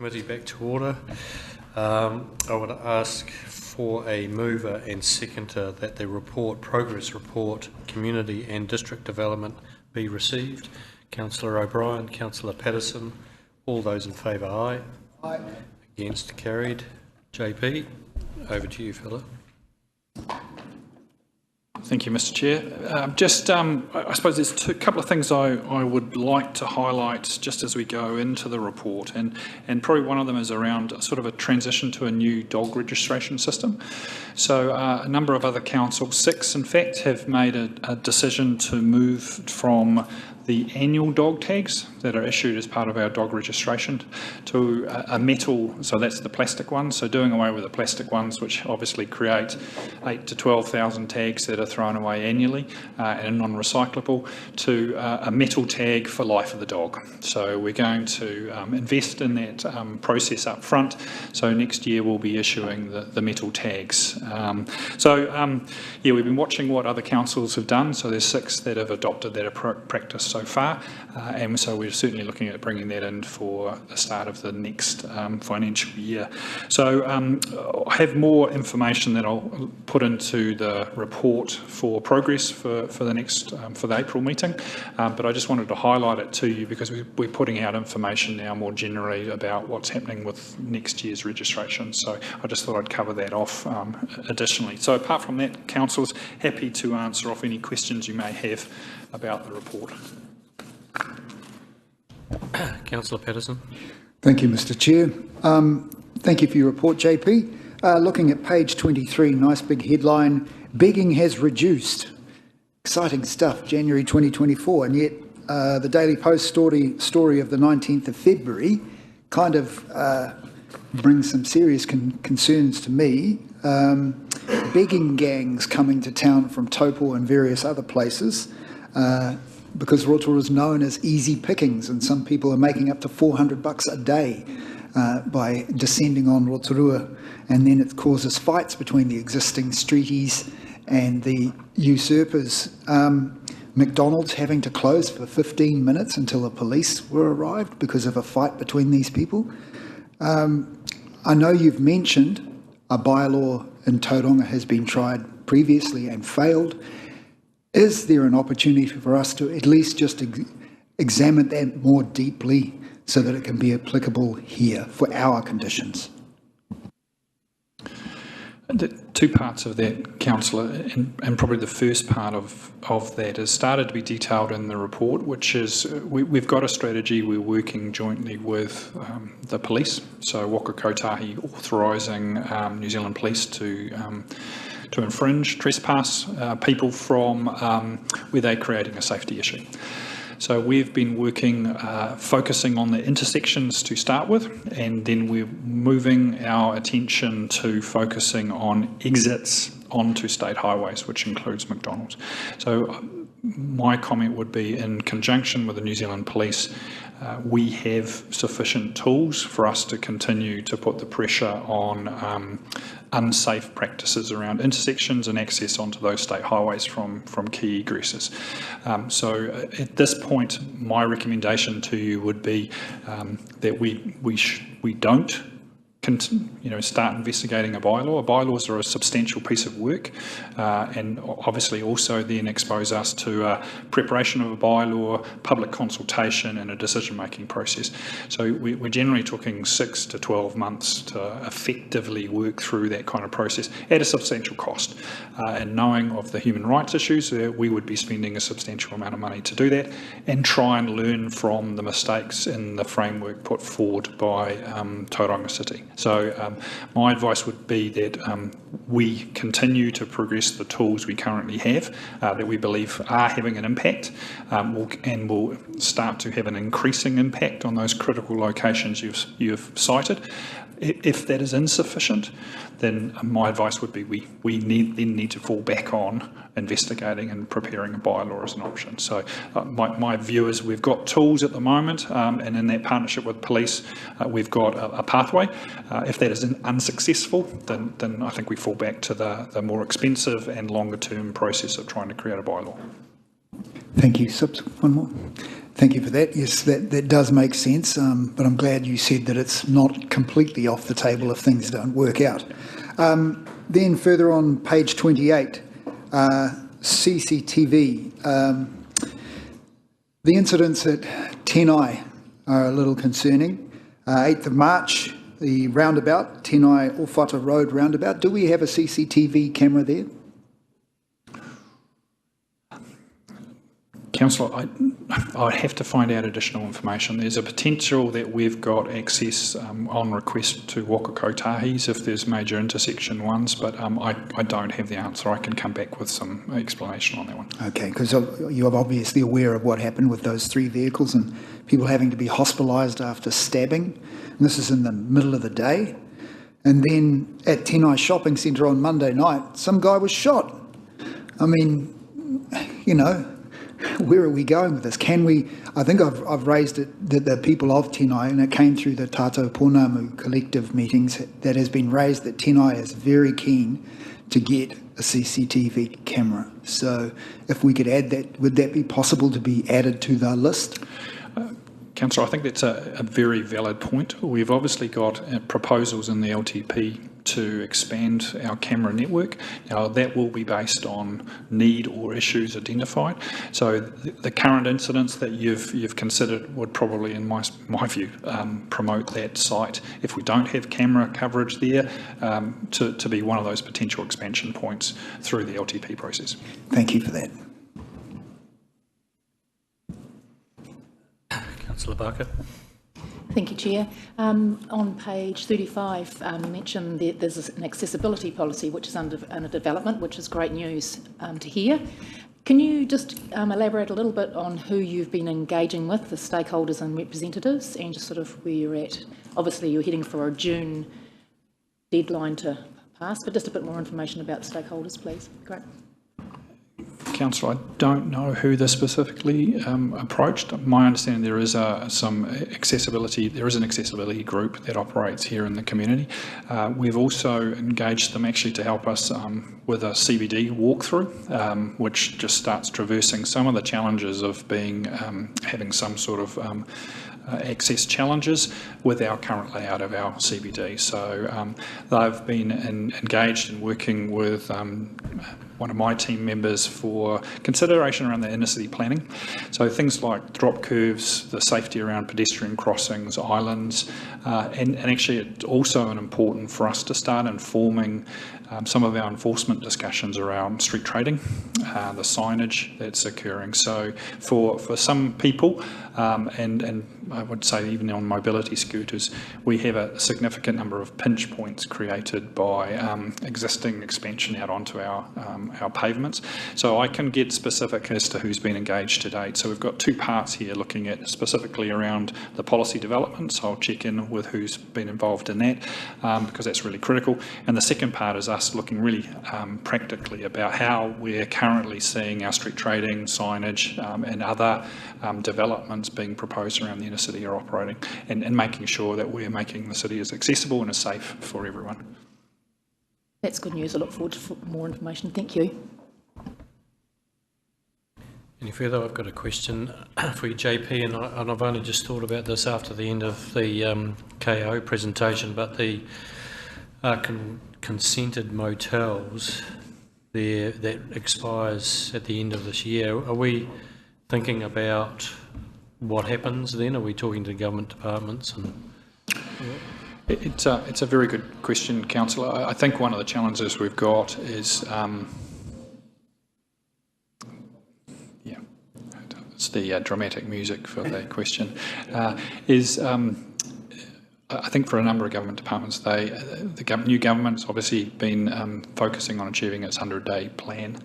Speaker 1: Committee back to order. I would ask for a mover and seconder that the progress report, community and district development be received. Councillor O'Brien, Councillor Patterson, all those in favour, aye.
Speaker 8: Aye.
Speaker 1: Against, carried. JP, over to you, fella.
Speaker 5: Thank you, Mr. Chair. I suppose there's a couple of things I would like to highlight just as we go into the report, and probably one of them is around sort of a transition to a new dog registration system. So a number of other councils, 6 in fact, have made a decision to move from the annual dog tags that are issued as part of our dog registration to a metal, so that's the plastic ones, so doing away with the plastic ones, which obviously create 8,000 to 12,000 tags that are thrown away annually and non-recyclable, to a metal tag for life of the dog. So we're going to invest in that process up front, so next year we'll be issuing the metal tags. Yeah, we've been watching what other councils have done, so there's 6 that have adopted that practice so far, and so we're certainly looking at bringing that in for the start of the next financial year. So I have more information that I'll put into the report for progress for the next for the April meeting, but I just wanted to highlight it to you because we're putting out information now more generally about what's happening with next year's registration. So I just thought I'd cover that off additionally. So apart from that, councillors, happy to answer off any questions you may have about the report.
Speaker 1: Councillor Patterson.
Speaker 8: Thank you, Mr. Chair. Thank you for your report, JP. Looking at page 23, nice big headline, begging has reduced. Exciting stuff, January 2024, and yet the Daily Post story of the 19th of February kind of brings some serious concerns to me. Begging gangs coming to town from Taupo and various other places, because Rotorua is known as easy pickings, and some people are making up to $400 a day by descending on Rotorua, and then it causes fights between the existing streeties and the usurpers. McDonald's having to close for 15 minutes until the police were arrived because of a fight between these people. I know you've mentioned a bylaw in Tauranga has been tried previously and failed. Is there an opportunity for us to at least just examine that more deeply so that it can be applicable here for our conditions?
Speaker 5: The 2 parts of that, Councillor, and probably the first part of that has started to be detailed in the report, which is we've got a strategy. We're working jointly with the police, so Waka Kotahi authorising New Zealand Police to infringe, trespass people from where they're creating a safety issue. So we've been working, focusing on the intersections to start with, and then we're moving our attention to focusing on exits onto state highways, which includes McDonald's. So my comment would be, in conjunction with the New Zealand Police, we have sufficient tools for us to continue to put the pressure on unsafe practices around intersections and access onto those state highways from key egresses. So at this point, my recommendation to you would be that we don't start investigating a bylaw. Bylaws are a substantial piece of work, and obviously also then expose us to preparation of a bylaw, public consultation, and a decision-making process. So we're generally talking 6 to 12 months to effectively work through that kind of process at a substantial cost. And knowing of the human rights issues, we would be spending a substantial amount of money to do that and try and learn from the mistakes in the framework put forward by Tauranga City. So my advice would be that we continue to progress the tools we currently have that we believe are having an impact, and will start to have an increasing impact on those critical locations you've cited. If that is insufficient, then my advice would be we need to fall back on investigating and preparing a bylaw as an option. So my view is we've got tools at the moment, and in that partnership with police, we've got a pathway. If that is unsuccessful, then I think we fall back to the more expensive and longer term process of trying to create a bylaw.
Speaker 8: Thank you. One more. Thank you for that. Yes, that does make sense, but I'm glad you said that it's not completely off the table if things don't work out. Then further on page 28, CCTV. The incidents at Tenai are a little concerning. 8th of March, the roundabout, Tenai Orwhata Road roundabout. Do we have a CCTV camera there?
Speaker 5: Councillor, I have to find out additional information. There's a potential that we've got access on request to Waka Kotahis if there's major intersection ones, but I don't have the answer. I can come back with some explanation on that one.
Speaker 8: Okay, because you're obviously aware of what happened with those 3 vehicles and people having to be hospitalised after stabbing. And this is in the middle of the day. And then at Tenai Shopping Centre on Monday night, some guy was shot. I mean, you know, where are we going with this? Can we, I think I've raised it, that the people of Tenai, and it came through the Tātou Ponamu collective meetings, that has been raised that Tenai is very keen to get a CCTV camera. So if we could add that, would that be possible to be added to the list?
Speaker 5: Councillor, I think that's a very valid point. We've obviously got proposals in the LTP to expand our camera network. Now, that will be based on need or issues identified. So the current incidents that you've considered would probably, in my view, promote that site, if we don't have camera coverage there, to be one of those potential expansion points through the LTP process.
Speaker 8: Thank you for that.
Speaker 1: Councillor Barker.
Speaker 14: Thank you, Chair. On page 35, you mentioned that there's an accessibility policy which is under development, which is great news to hear. Can you just elaborate a little bit on who you've been engaging with, the stakeholders and representatives, and just sort of where you're at? Obviously, you're heading for a June deadline to pass, but just a bit more information about the stakeholders, please. Great.
Speaker 5: Councillor, I don't know who this specifically approached. My understanding there is some accessibility. There is an accessibility group that operates here in the community. We've also engaged them actually to help us with a CBD walkthrough, which just starts traversing some of the challenges of being having some sort of access challenges with our current layout of our CBD. So they've been engaged in working with one of my team members for consideration around the inner city planning. So things like drop curves, the safety around pedestrian crossings, islands, and actually it's also important for us to start informing some of our enforcement discussions around street trading, the signage that's occurring. So for some people, and I would say even on mobility scooters, we have a significant number of pinch points created by existing expansion out onto our pavements. So I can get specific as to who's been engaged to date. So we've got 2 parts here looking at specifically around the policy development. So I'll check in with who's been involved in that because that's really critical. And the second part is us looking really practically about how we're currently seeing our street trading, signage and other developments being proposed around the inner city are operating and making sure that we're making the city as accessible and as safe for everyone.
Speaker 14: That's good news. I look forward to more information. Thank you.
Speaker 1: Any further? I've got a question for you, JP, and I've only just thought about this after the end of the KO presentation, but the consented motels there that expires at the end of this year. Are we thinking about what happens then? Are we talking to government departments? And
Speaker 5: it's a very good question, Councillor. I think one of the challenges we've got is it's the dramatic music for the question, I think for a number of government departments, the new government's obviously been focusing on achieving its 100-day plan.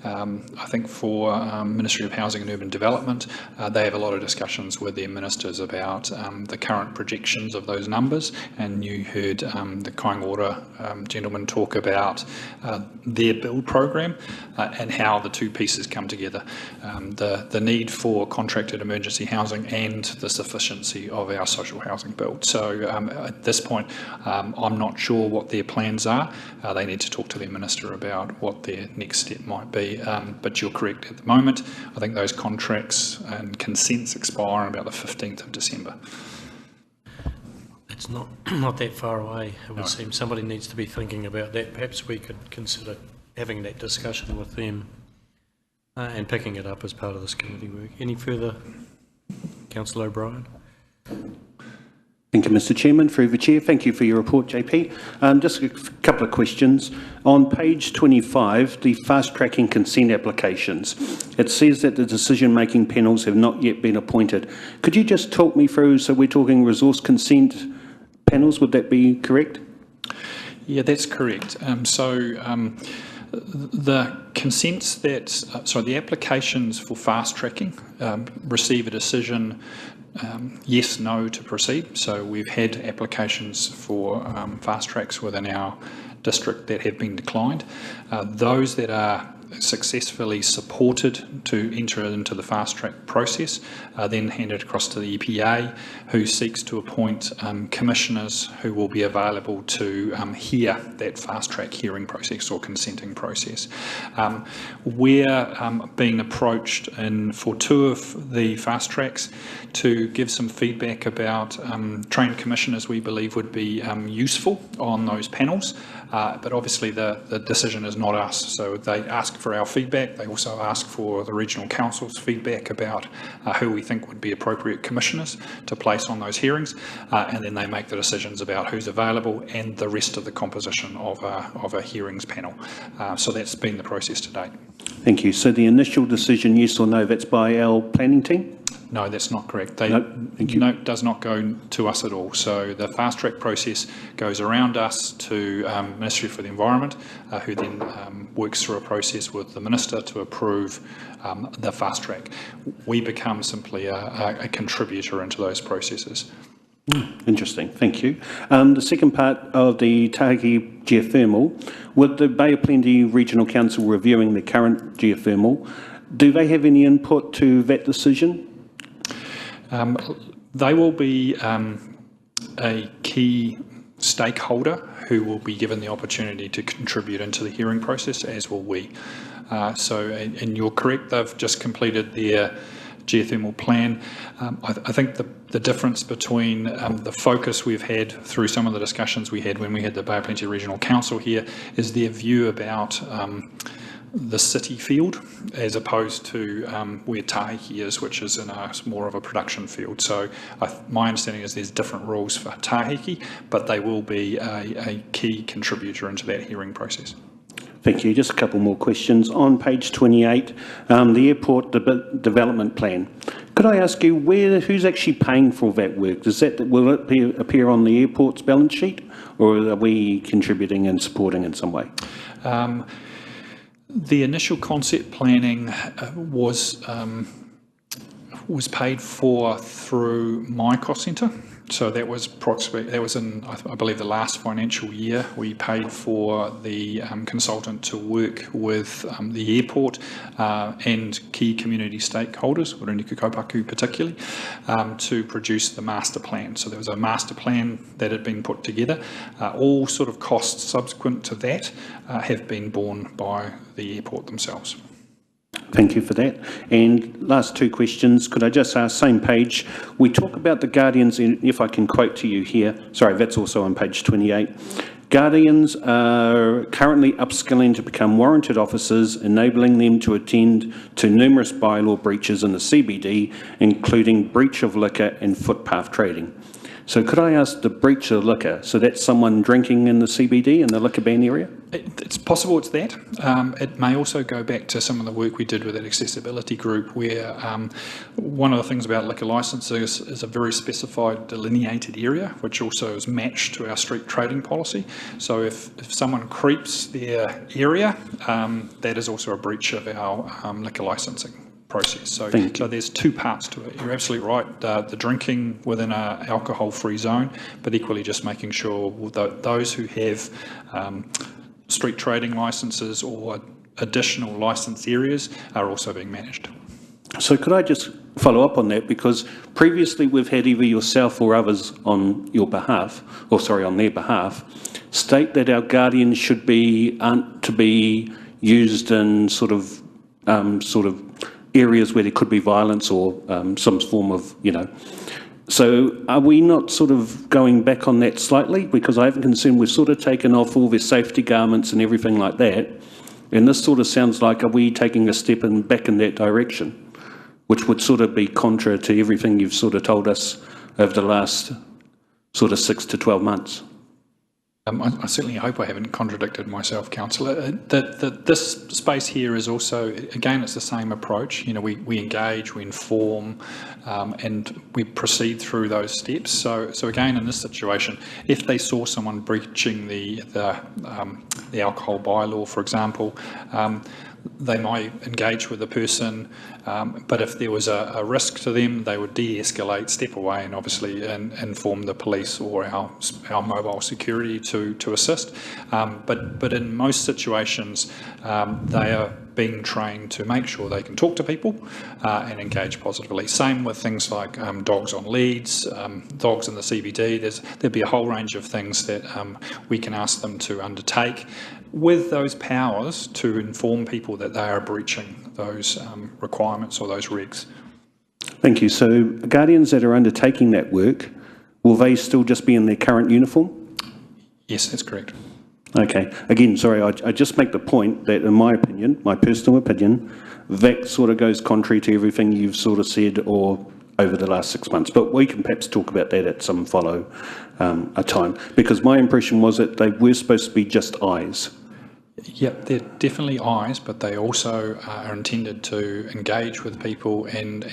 Speaker 5: I think for Ministry of Housing and Urban Development, they have a lot of discussions with their ministers about the current projections of those numbers, and you heard the Kaingaora gentleman talk about their build program and how the 2 pieces come together, the need for contracted emergency housing and the sufficiency of our social housing build. So at this point, I'm not sure what their plans are. They need to talk to their minister about what their next step might be. But you're correct, at the moment, I think those contracts and consents expire on about the 15th of December.
Speaker 1: It's not that far away, it would seem. Somebody needs to be thinking about that. Perhaps we could consider having that discussion with them and picking it up as part of this committee work. Any further? Councillor O'Brien.
Speaker 2: Thank you, Mr. Chairman. Through the Chair, thank you for your report, JP. Just a couple of questions. On page 25, the fast-tracking consent applications, it says that the decision-making panels have not yet been appointed. Could you just talk me through, so we're talking resource consent panels, would that be correct?
Speaker 5: Yeah, that's correct. The consents the applications for fast tracking receive a decision yes, no to proceed. So we've had applications for fast tracks within our district that have been declined. Those that are successfully supported to enter into the fast track process are then handed across to the EPA, who seeks to appoint commissioners who will be available to hear that fast track hearing process or consenting process. We're being approached for two of the fast tracks to give some feedback about trained commissioners we believe would be useful on those panels, but obviously the decision is not us. So they ask for our feedback. They also ask for the regional council's feedback about who we think would be appropriate commissioners to place on those hearings, and then they make the decisions about who's available and the rest of the composition of a hearings panel. So that's been the process to date.
Speaker 2: Thank you. So the initial decision, yes or no, that's by our planning team?
Speaker 5: No, that's not correct.
Speaker 2: No,
Speaker 5: does not go to us at all. So the fast track process goes around us to Ministry for the Environment, who then works through a process with the Minister to approve the fast track. We become simply a contributor into those processes.
Speaker 2: Interesting, thank you. The second part of the Tahiki geothermal, with the Bay of Plenty Regional Council reviewing the current geothermal, do they have any input to that decision?
Speaker 5: They will be a key stakeholder who will be given the opportunity to contribute into the hearing process, as will we. And you're correct, they've just completed their geothermal plan. I think the difference between the focus we've had through some of the discussions we had when we had the Bay of Plenty Regional Council here is their view about the city field as opposed to where Tahiki is, which is in more of a production field. So my understanding is there's different rules for Tahiki, but they will be a key contributor into that hearing process.
Speaker 2: Thank you. Just a couple more questions. On page 28, the airport development plan. Could I ask you who's actually paying for that work? Will it appear on the airport's balance sheet, or are we contributing and supporting in some way?
Speaker 5: The initial concept planning was paid for through my cost centre. So that was in, I believe, the last financial year. We paid for the consultant to work with the airport and key community stakeholders, Waruniku Kaupaku particularly, to produce the master plan. So there was a master plan that had been put together. All sort of costs subsequent to that have been borne by the airport themselves.
Speaker 2: Thank you for that. And last two questions, could I just ask, same page, we talk about the Guardians, if I can quote to you here, sorry, that's also on page 28. Guardians are currently upskilling to become warranted officers, enabling them to attend to numerous bylaw breaches in the CBD, including breach of liquor and footpath trading. So could I ask the breach of liquor, so that's someone drinking in the CBD, in the liquor ban area?
Speaker 5: It's possible it's that. It may also go back to some of the work we did with that accessibility group, where one of the things about liquor licences is a very specified delineated area, which also is matched to our street trading policy. So if someone creeps their area, that is also a breach of our liquor licensing process. So there's two parts to it. You're absolutely right, the drinking within an alcohol-free zone, but equally just making sure that those who have street trading licences or additional licence areas are also being managed.
Speaker 2: So could I just follow up on that, because previously we've had either yourself or others on your behalf, or sorry, on their behalf, state that our guardians should be to be used in sort of areas where there could be violence or some form of, So are we not sort of going back on that slightly? Because I have a concern we've sort of taken off all their safety garments and everything like that. And this sort of sounds like, are we taking a step back in that direction? Which would sort of be contra to everything you've sort of told us over the last sort of 6 to 12 months.
Speaker 5: I certainly hope I haven't contradicted myself, Councillor. This space here is also, again, it's the same approach. We engage, we inform, and we proceed through those steps. So again, in this situation, if they saw someone breaching the alcohol bylaw, for example, they might engage with the person, but if there was a risk to them, they would de-escalate, step away, and obviously inform the police or our mobile security to assist. But in most situations, they are being trained to make sure they can talk to people and engage positively. Same with things like dogs on leads, dogs in the CBD. There'd be a whole range of things that we can ask them to undertake with those powers to inform people that they are breaching those requirements or those regs.
Speaker 2: Thank you. So guardians that are undertaking that work, will they still just be in their current uniform?
Speaker 5: Yes, that's correct.
Speaker 2: Okay. Again, sorry, I just make the point that in my opinion, my personal opinion, that sort of goes contrary to everything you've sort of said or over the last 6 months. But we can perhaps talk about that at some a time, because my impression was that they were supposed to be just eyes.
Speaker 5: Yep, they're definitely eyes, but they also are intended to engage with people and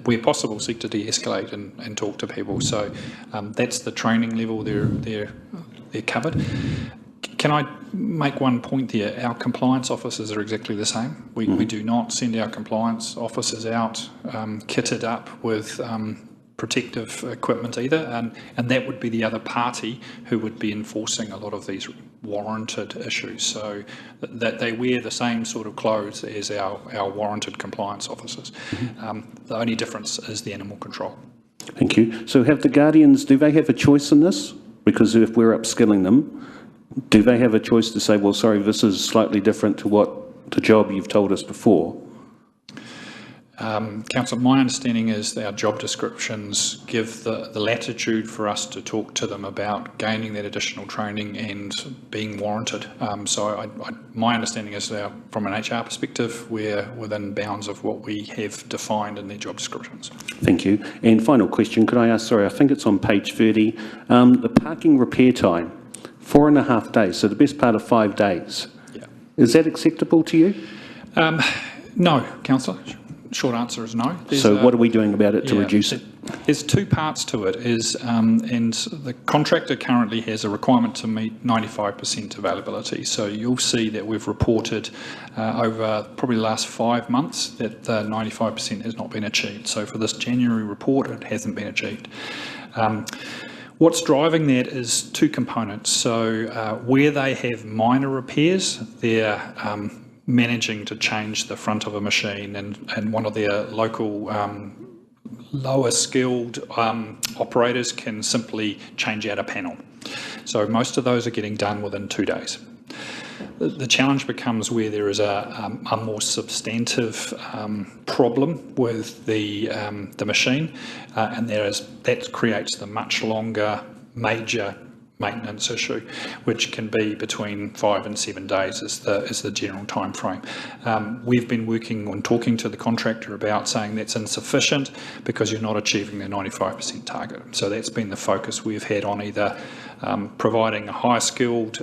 Speaker 5: where possible, seek to de-escalate and talk to people. So that's the training level they're covered. Can I make one point there? Our compliance officers are exactly the same. We do not send our compliance officers out kitted up with protective equipment either, and that would be the other party who would be enforcing a lot of these warranted issues. So that they wear the same sort of clothes as our warranted compliance officers. The only difference is the animal control.
Speaker 2: Thank you. So have the guardians, do they have a choice in this? Because if we're upskilling them, do they have a choice to say, well, sorry, this is slightly different to what the job you've told us before?
Speaker 5: Councillor, my understanding is that our job descriptions give the latitude for us to talk to them about gaining that additional training and being warranted. So my understanding is that from an HR perspective, we're within bounds of what we have defined in their job descriptions.
Speaker 2: Thank you. And final question, could I ask, sorry, I think it's on page 30, the parking repair time, 4.5 days, so the best part of 5 days.
Speaker 5: Yeah.
Speaker 2: Is that acceptable to you?
Speaker 5: No, Councillor. Short answer is no.
Speaker 2: So what are we doing about it to reduce it?
Speaker 5: There's two parts to it. And the contractor currently has a requirement to meet 95% availability. So you'll see that we've reported over probably the last 5 months that 95% has not been achieved. So for this January report, it hasn't been achieved. What's driving that is two components. So where they have minor repairs, they're managing to change the front of a machine, and one of their local lower skilled operators can simply change out a panel. So most of those are getting done within 2 days. The challenge becomes where there is a more substantive problem with the machine, and that creates the much longer major maintenance issue, which can be between 5 and 7 days is the general time frame. We've been working on talking to the contractor about saying that's insufficient because you're not achieving the 95% target. So that's been the focus we've had on either providing a high skilled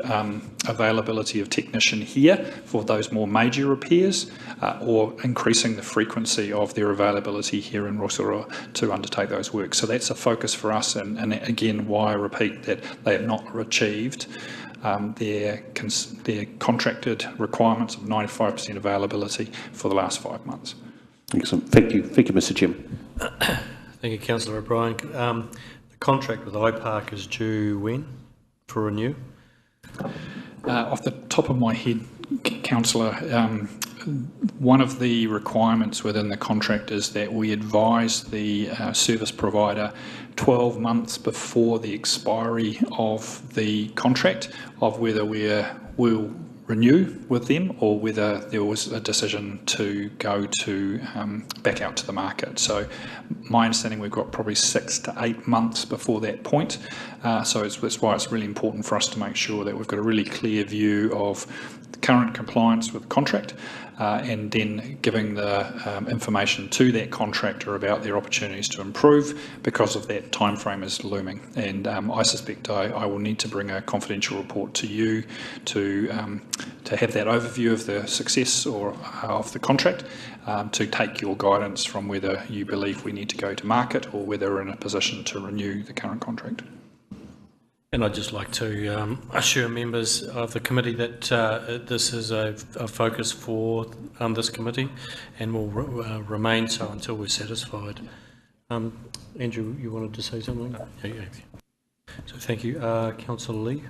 Speaker 5: availability of technician here for those more major repairs or increasing the frequency of their availability here in Rotorua to undertake those works. So that's a focus for us, and again why I repeat that they have not achieved their contracted requirements of 95% availability for the last 5 months.
Speaker 2: Excellent. Thank you. Thank you, Mr. Chairman.
Speaker 1: Thank you, Councillor O'Brien. The contract with iPark is due when for renew?
Speaker 5: Off the top of my head, Councillor, one of the requirements within the contract is that we advise the service provider 12 months before the expiry of the contract of whether we'll renew with them or whether there was a decision to go to back out to the market. So my understanding, we've got probably 6 to 8 months before that point. So that's why it's really important for us to make sure that we've got a really clear view of the current compliance with the contract and then giving the information to that contractor about their opportunities to improve because of that time frame is looming. And I suspect I will need to bring a confidential report to you to have that overview of the success or of the contract, to take your guidance from whether you believe we need to go to market or whether we're in a position to renew the current contract.
Speaker 1: And I'd just like to assure members of the committee that this is a focus for this committee and will remain so until we're satisfied. Andrew, you wanted to say something? Yeah. So thank you. Councillor Lee.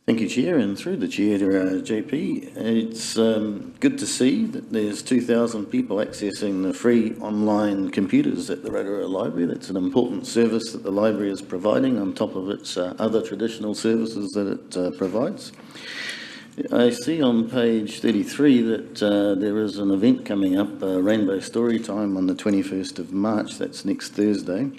Speaker 4: Thank you, Chair, and through the Chair to JP. It's good to see that there's 2,000 people accessing the free online computers at the Rotorua Library. That's an important service that the library is providing on top of its other traditional services that it provides. I see on page 33 that there is an event coming up, Rainbow Story Time, on the 21st of March. That's next Thursday.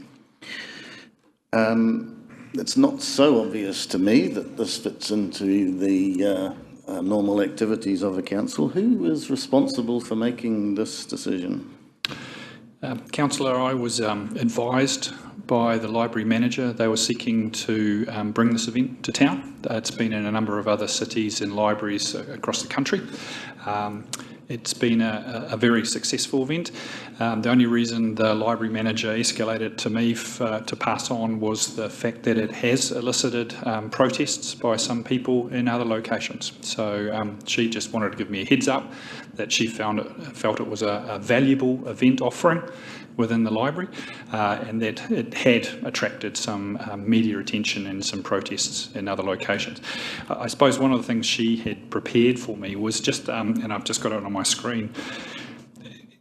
Speaker 4: It's not so obvious to me that this fits into the normal activities of a council. Who is responsible for making this decision?
Speaker 5: Councillor, I was advised by the library manager they were seeking to bring this event to town. It's been in a number of other cities and libraries across the country. It's been a very successful event. The only reason the library manager escalated to me to pass on was the fact that it has elicited protests by some people in other locations. So she just wanted to give me a heads up that she felt it was a valuable event offering within the library and that it had attracted some media attention and some protests in other locations. I suppose one of the things she had prepared for me was just, and I've just got it on my screen,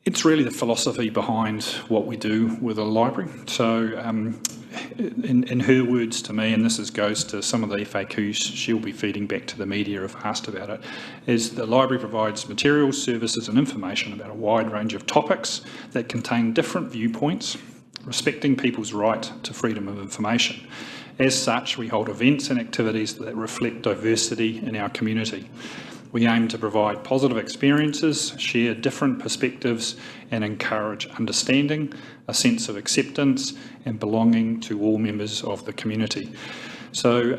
Speaker 5: it's really the philosophy behind what we do with a library. So in her words to me, and this goes to some of the FAQs she'll be feeding back to the media if asked about it, is the library provides materials, services and information about a wide range of topics that contain different viewpoints, respecting people's right to freedom of information. As such, we hold events and activities that reflect diversity in our community. We aim to provide positive experiences, share different perspectives and encourage understanding, a sense of acceptance and belonging to all members of the community. So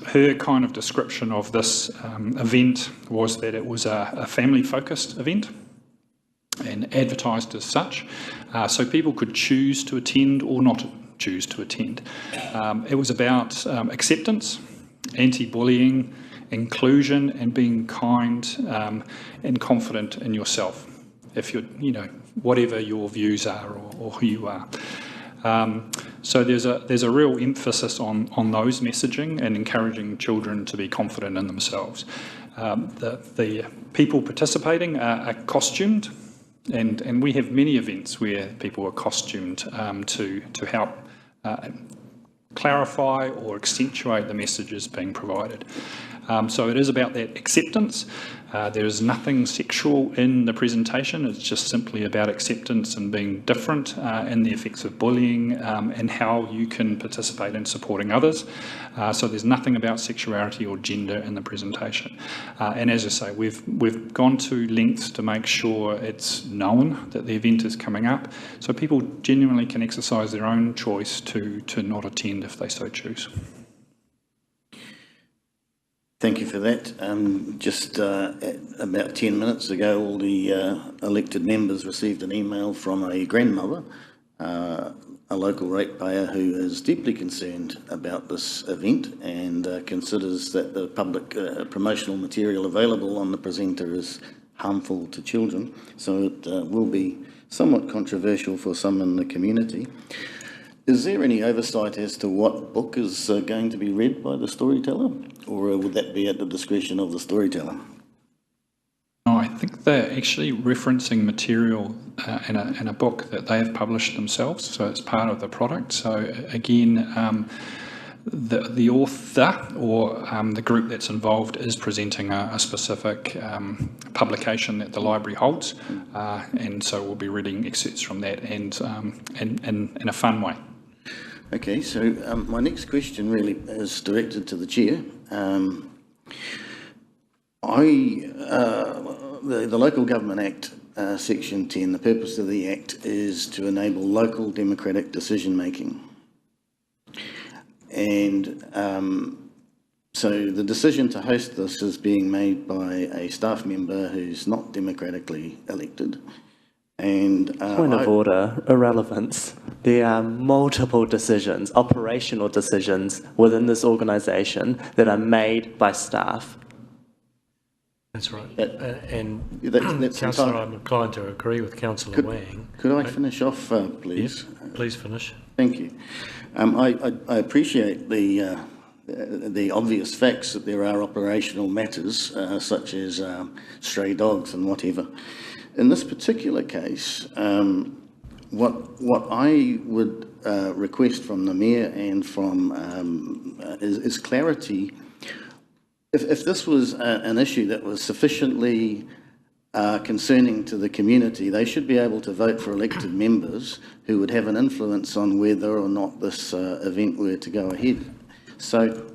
Speaker 5: her kind of description of this event was that it was a family-focused event and advertised as such, so people could choose to attend or not choose to attend. It was about acceptance, anti-bullying, inclusion and being kind and confident in yourself, if you're, whatever your views are or who you are. So there's a real emphasis on those messaging and encouraging children to be confident in themselves. The people participating are costumed, and we have many events where people are costumed to help clarify or accentuate the messages being provided. So it is about that acceptance. There is nothing sexual in the presentation. It's just simply about acceptance and being different and the effects of bullying and how you can participate in supporting others. So there's nothing about sexuality or gender in the presentation. And as I say, we've gone to lengths to make sure it's known that the event is coming up, so people genuinely can exercise their own choice to not attend if they so choose.
Speaker 4: Thank you for that. Just about 10 minutes ago, all the elected members received an email from a grandmother, a local ratepayer who is deeply concerned about this event and considers that the public promotional material available on the presenter is harmful to children. So it will be somewhat controversial for some in the community. Is there any oversight as to what book is going to be read by the storyteller, or would that be at the discretion of the storyteller?
Speaker 5: They're actually referencing material in a book that they have published themselves, so it's part of the product. So again, the author or the group that's involved is presenting a specific publication that the library holds, and so we'll be reading excerpts from that and in a fun way.
Speaker 4: Okay, so my next question really is directed to the Chair. The Local Government Act, Section 10, the purpose of the Act is to enable local democratic decision making. And so the decision to host this is being made by a staff member who's not democratically elected. And
Speaker 9: point of order, irrelevance. There are multiple decisions, operational decisions within this organisation that are made by staff.
Speaker 1: That's right. That's Councillor, I'm inclined to agree with Councillor Wang.
Speaker 4: Could I finish off, please?
Speaker 1: Yes, please finish.
Speaker 4: Thank you. I appreciate the obvious facts that there are operational matters such as stray dogs and whatever. In this particular case, what I would request from the Mayor and from is clarity. If this was an issue that was sufficiently concerning to the community, they should be able to vote for elected members who would have an influence on whether or not this event were to go ahead. So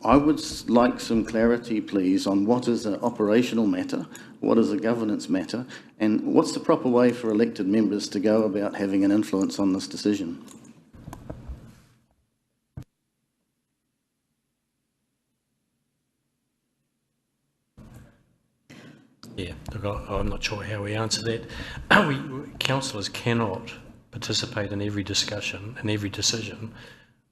Speaker 4: I would like some clarity, please, on what is an operational matter, what is a governance matter, and what's the proper way for elected members to go about having an influence on this decision.
Speaker 1: Yeah, look, I'm not sure how we answer that. Councillors cannot participate in every discussion and every decision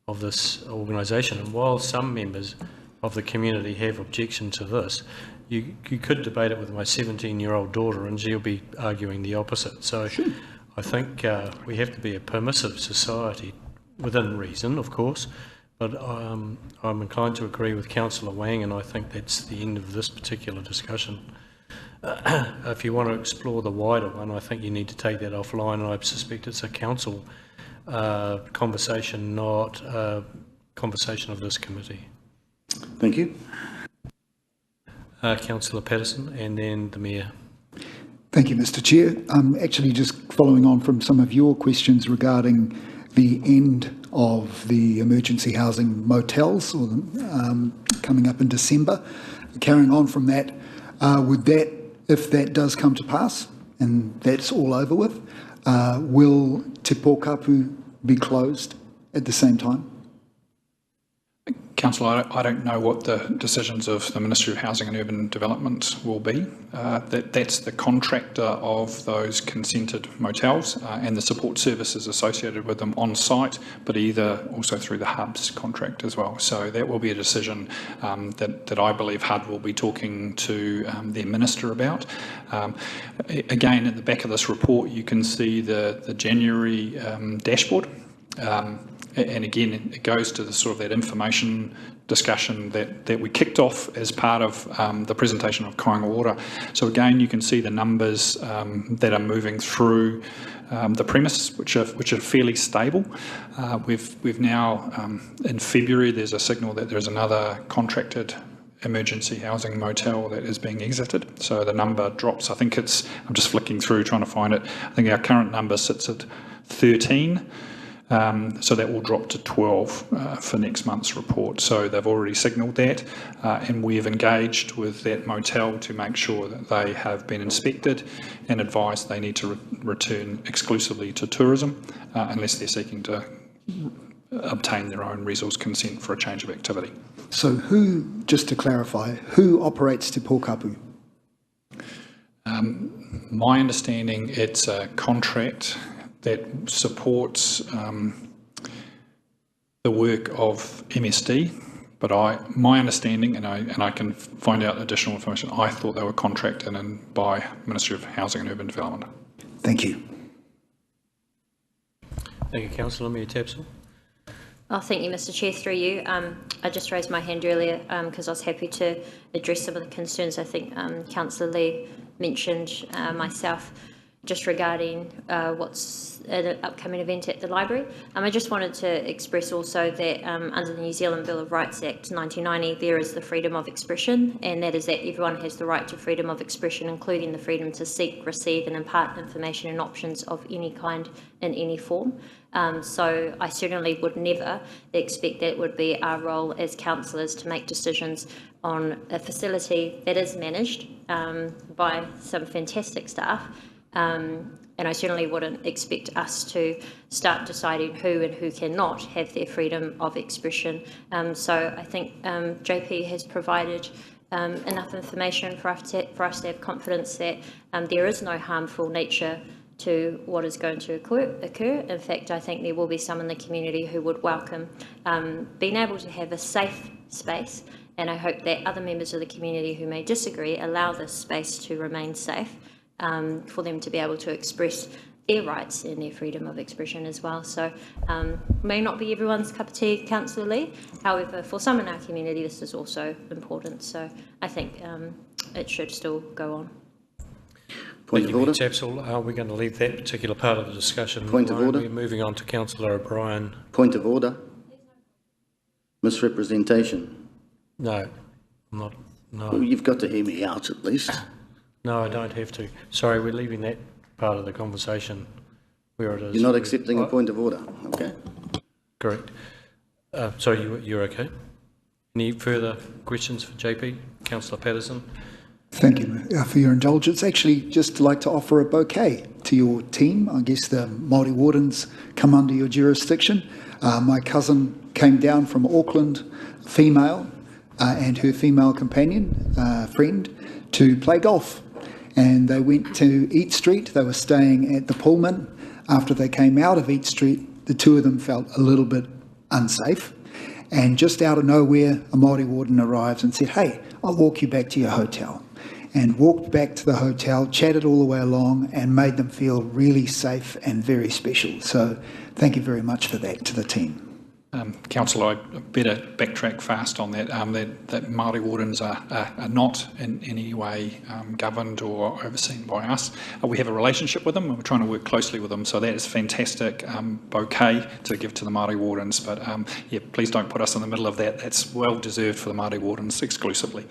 Speaker 1: of this organisation. And while some members of the community have objection to this, you could debate it with my 17-year-old daughter and she'll be arguing the opposite. So sure. I think we have to be a permissive society, within reason, of course, but I'm inclined to agree with Councillor Wang, and I think that's the end of this particular discussion. If you want to explore the wider one, I think you need to take that offline, and I suspect it's a council conversation, not a conversation of this committee.
Speaker 4: Thank you.
Speaker 1: Councillor Patterson, and then the Mayor.
Speaker 8: Thank you, Mr. Chair. Actually, just following on from some of your questions regarding the end of the emergency housing motels, or coming up in December. Carrying on from that, would that, if that does come to pass, and that's all over with, will Te Pokapū be closed at the same time?
Speaker 5: Councillor, I don't know what the decisions of the Ministry of Housing and Urban Development will be. That's the contractor of those consented motels and the support services associated with them on site, but either also through the HUB's contract as well. So that will be a decision that I believe HUD will be talking to their minister about. Again, at the back of this report, you can see the January dashboard. And again, it goes to the sort of that information discussion that we kicked off as part of the presentation of Kāinga Ora. So again, you can see the numbers that are moving through the premise, which are fairly stable. We've now, in February, there's a signal that there's another contracted emergency housing motel that is being exited. So the number drops. I think it's, I'm just flicking through trying to find it. I think our current number sits at 13. So that will drop to 12 for next month's report. So they've already signalled that, and we have engaged with that motel to make sure that they have been inspected and advised they need to return exclusively to tourism unless they're seeking to obtain their own resource consent for a change of activity.
Speaker 8: So who, just to clarify, who operates Te Pokapū?
Speaker 5: My understanding, it's a contract that supports the work of MSD, but my understanding, and I can find out additional information, I thought they were contracted in by Ministry of Housing and Urban Development.
Speaker 8: Thank you.
Speaker 1: Thank you, Councillor. Mayor Tapsell.
Speaker 3: Oh, thank you, Mr. Chair. Through you, I just raised my hand earlier because I was happy to address some of the concerns I think Councillor Lee mentioned myself just regarding what's an upcoming event at the library. I just wanted to express also that under the New Zealand Bill of Rights Act 1990, there is the freedom of expression, and that is that everyone has the right to freedom of expression, including the freedom to seek, receive and impart information and options of any kind in any form. So I certainly would never expect that it would be our role as councillors to make decisions on a facility that is managed by some fantastic staff. And I certainly wouldn't expect us to start deciding who and who cannot have their freedom of expression. So I think JP has provided enough information for us to have confidence that there is no harmful nature to what is going to occur. In fact, I think there will be some in the community who would welcome being able to have a safe space, and I hope that other members of the community who may disagree allow this space to remain safe for them to be able to express their rights and their freedom of expression as well. So may not be everyone's cup of tea, Councillor Lee. However, for some in our community, this is also important. So I think it should still go on.
Speaker 4: Point of order.
Speaker 1: Tapsell, are we going to leave that particular part of the discussion?
Speaker 4: Point of order.
Speaker 1: We're moving on to Councillor O'Brien.
Speaker 4: Point of order. Misrepresentation.
Speaker 1: No, I'm not. No.
Speaker 4: Well, you've got to hear me out at least.
Speaker 1: No, I don't have to. Sorry, we're leaving that part of the conversation where it is.
Speaker 4: You're not accepting a point of order, okay?
Speaker 1: Correct. So you're okay? Any further questions for JP? Councillor Patterson?
Speaker 8: Thank you for your indulgence. Actually, just like to offer a bouquet to your team. I guess the Māori Wardens come under your jurisdiction. My cousin came down from Auckland, female, and her female companion, friend, to play golf. And they went to Eat Street. They were staying at the Pullman. After they came out of Eat Street, the two of them felt a little bit unsafe. And just out of nowhere, a Māori warden arrives and said, "Hey, I'll walk you back to your hotel." And walked back to the hotel, chatted all the way along, and made them feel really safe and very special. So thank you very much for that to the team.
Speaker 5: Councillor, I better backtrack fast on that. That Māori Wardens are not in any way governed or overseen by us. We have a relationship with them and we're trying to work closely with them, so that is fantastic bouquet to give to the Māori Wardens. But yeah, please don't put us in the middle of that. That's well deserved for the Māori Wardens exclusively.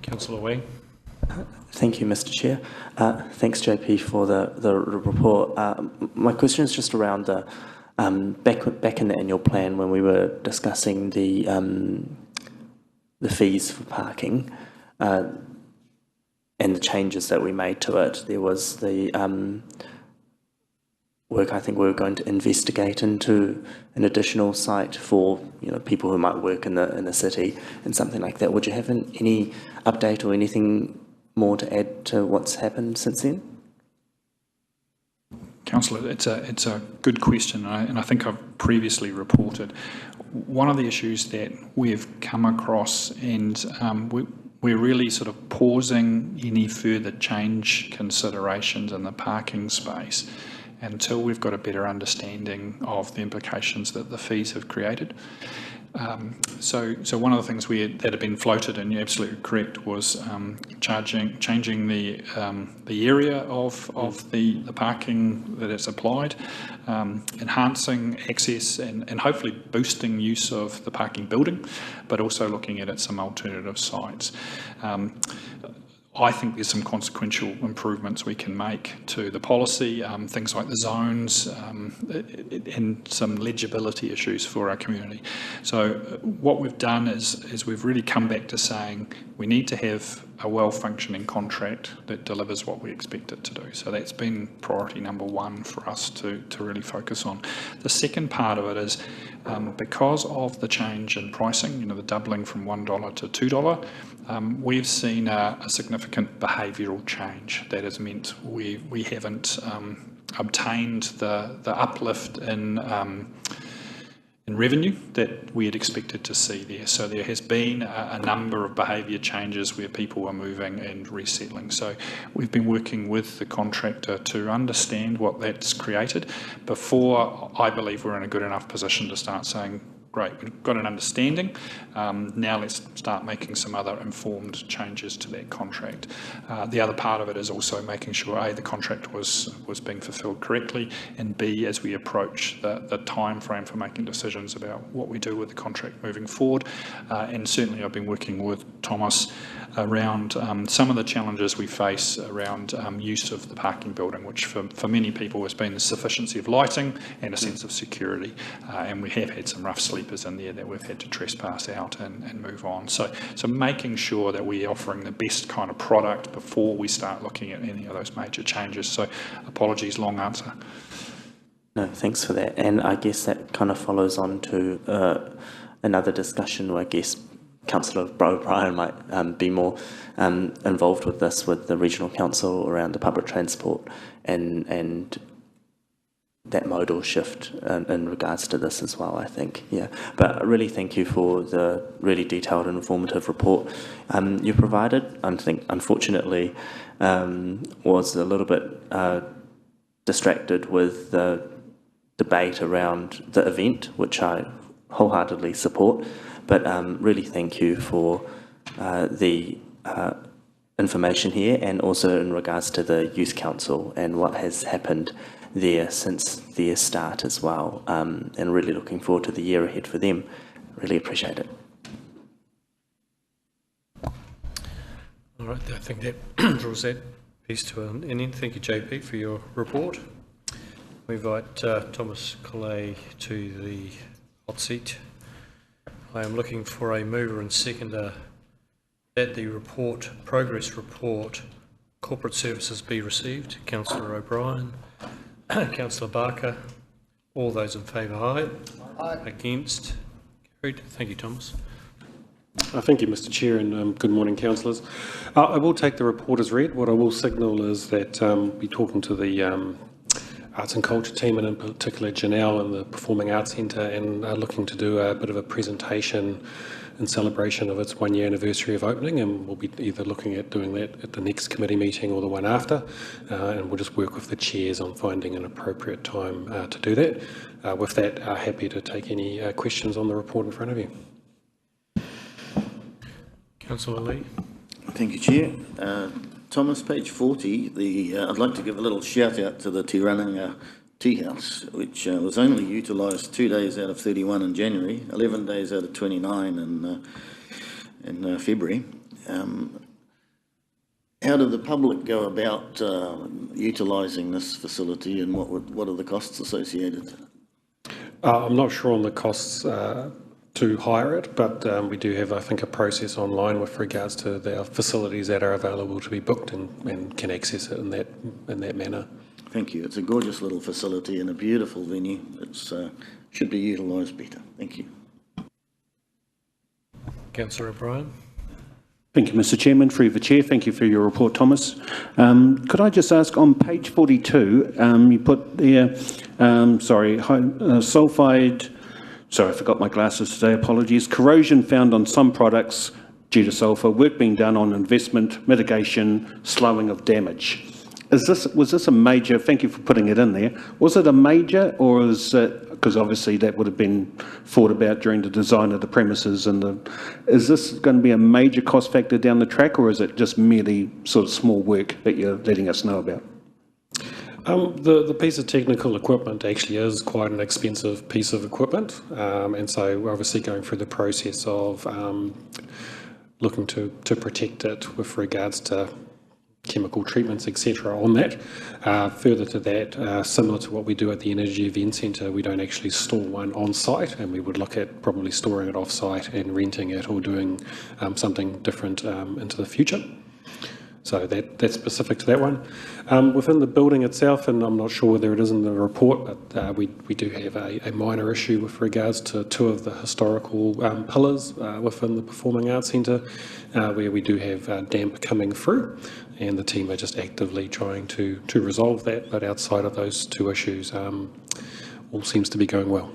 Speaker 1: Councillor Wang.
Speaker 9: Thank you, Mr. Chair. Thanks, JP, for the report. My question is just around the back in the annual plan when we were discussing the fees for parking and the changes that we made to it. There was the work I think we were going to investigate into an additional site for people who might work in the city and something like that. Would you have any update or anything more to add to what's happened since then?
Speaker 5: Councillor, it's a good question, and I think I've previously reported. One of the issues that we've come across, and we're really sort of pausing any further change considerations in the parking space until we've got a better understanding of the implications that the fees have created. So one of the things that had been floated, and you're absolutely correct, was changing the area of the parking that is applied, enhancing access and hopefully boosting use of the parking building, but also looking at some alternative sites. I think there's some consequential improvements we can make to the policy, things like the zones and some legibility issues for our community. So what we've done is we've really come back to saying we need to have a well-functioning contract that delivers what we expect it to do. So that's been priority number one for us to really focus on. The second part of it is because of the change in pricing, the doubling from $1 to $2, we've seen a significant behavioural change that has meant we haven't obtained the uplift in revenue that we had expected to see there. So there has been a number of behaviour changes where people are moving and resettling. So we've been working with the contractor to understand what that's created before I believe we're in a good enough position to start saying, great, we've got an understanding. Now let's start making some other informed changes to that contract. The other part of it is also making sure, A, the contract was being fulfilled correctly, and B, as we approach the time frame for making decisions about what we do with the contract moving forward. And certainly I've been working with Thomas around some of the challenges we face around use of the parking building, which for many people has been the sufficiency of lighting and a sense of security. And we have had some rough sleepers in there that we've had to trespass out and move on. So making sure that we're offering the best kind of product before we start looking at any of those major changes. So apologies, long answer.
Speaker 9: No, thanks for that. And I guess that kind of follows on to another discussion where I guess Councillor O'Brien might be more involved with this, with the Regional Council around the public transport and that modal shift in regards to this as well, I think. Yeah, but really thank you for the really detailed and informative report you provided. I think, unfortunately, was a little bit distracted with the debate around the event, which I wholeheartedly support. But really thank you for the information here, and also in regards to the Youth Council and what has happened there since their start as well, and really looking forward to the year ahead for them. Really appreciate it.
Speaker 1: All right, I think that draws that piece to an end. Thank you, JP, for your report. We invite Thomas Colley to the hot seat. I am looking for a mover and seconder that the progress report, corporate services be received. Councillor O'Brien, Councillor Barker, all those in favour, aye. Aye. Against? Carried. Thank you, Thomas.
Speaker 15: Thank you, Mr Chair, and good morning, councillors. I will take the report as read. What I will signal is that we'll be talking to the Arts and Culture team, and in particular Janelle and the Performing Arts Centre, and looking to do a bit of a presentation in celebration of its 1 year anniversary of opening, and we'll be either looking at doing that at the next committee meeting or the one after, and we'll just work with the chairs on finding an appropriate time to do that. With that, happy to take any questions on the report in front of you.
Speaker 1: Councillor Lee.
Speaker 4: Thank you, Chair. Thomas, page 40, I'd like to give a little shout out to the Tirunga Tea House, which was only utilised 2 days out of 31 in January, 11 days out of 29 in February. How did the public go about utilising this facility, and what are the costs associated?
Speaker 15: I'm not sure on the costs to hire it, but we do have, I think, a process online with regards to the facilities that are available to be booked, and can access it in that manner.
Speaker 4: Thank you. It's a gorgeous little facility and a beautiful venue. It's should be utilised better. Thank you.
Speaker 1: Councillor O'Brien.
Speaker 2: Thank you, Mr Chairman. Through the Chair, thank you for your report, Thomas. Could I just ask, on page 42, you put there, sulphide, sorry, I forgot my glasses today, apologies, corrosion found on some products due to sulphur, work being done on investment, mitigation, slowing of damage. Was this a major, thank you for putting it in there, was it a major, or is it, because obviously that would have been thought about during the design of the premises, and is this going to be a major cost factor down the track, or is it just merely sort of small work that you're letting us know about?
Speaker 15: The piece of technical equipment actually is quite an expensive piece of equipment, and so we're obviously going through the process of looking to protect it with regards to chemical treatments, etc. on that. Further to that, similar to what we do at the Energy Event Centre, we don't actually store one on site, and we would look at probably storing it off site and renting it, or doing something different into the future. So that's specific to that one. Within the building itself, and I'm not sure whether it is in the report, but we do have a minor issue with regards to two of the historical pillars within the Performing Arts Centre, where we do have damp coming through, and the team are just actively trying to resolve that. But outside of those two issues, all seems to be going well.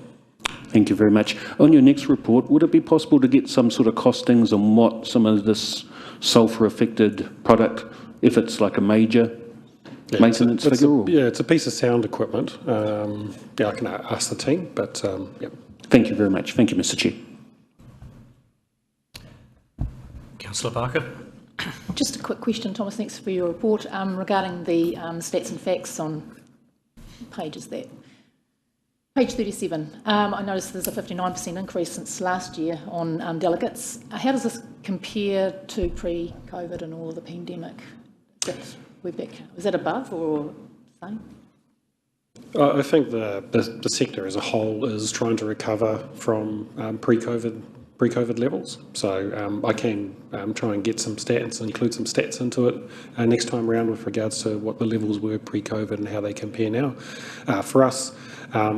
Speaker 2: Thank you very much. On your next report, would it be possible to get some sort of costings on what some of this sulphur-affected product, if it's like a major maintenance figure?
Speaker 15: Yeah, it's a piece of sound equipment. Yeah, I can ask the team, but yeah.
Speaker 2: Thank you very much. Thank you, Mr. Chair.
Speaker 1: Councillor Barker.
Speaker 14: Just a quick question, Thomas, thanks for your report regarding the stats and facts on pages there. Page 37, I noticed there's a 59% increase since last year on delegates. How does this compare to pre-COVID and all of the pandemic? Is that above or same?
Speaker 15: I think the sector as a whole is trying to recover from pre-COVID levels. So I can try and get some stats, include some stats into it next time around with regards to what the levels were pre-COVID and how they compare now. For us,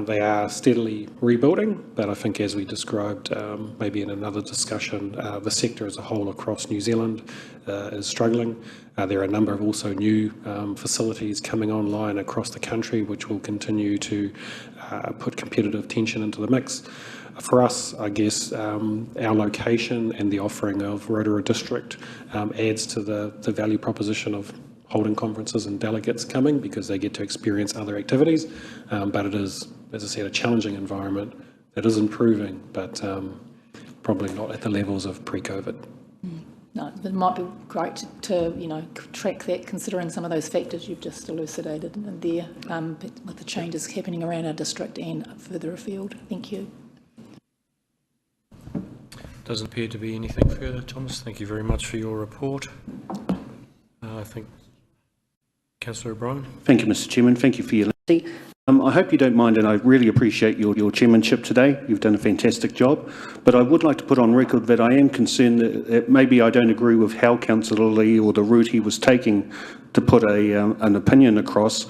Speaker 15: they are steadily rebuilding, but I think as we described maybe in another discussion, the sector as a whole across New Zealand is struggling. There are a number of also new facilities coming online across the country which will continue to put competitive tension into the mix. For us, I guess our location and the offering of Rotorua District adds to the value proposition of holding conferences and delegates coming because they get to experience other activities. But it is, as I said, a challenging environment that is improving, but probably not at the levels of pre-COVID.
Speaker 14: No, it might be great to track that, considering some of those factors you've just elucidated there, with the changes happening around our district and further afield. Thank you.
Speaker 1: Doesn't appear to be anything further, Thomas. Thank you very much for your report. I think Councillor O'Brien.
Speaker 2: Thank you, Mr. Chairman. Thank you for your lengthy. I hope you don't mind, and I really appreciate your chairmanship today. You've done a fantastic job. But I would like to put on record that I am concerned that maybe I don't agree with how Councillor Lee or the route he was taking to put an opinion across.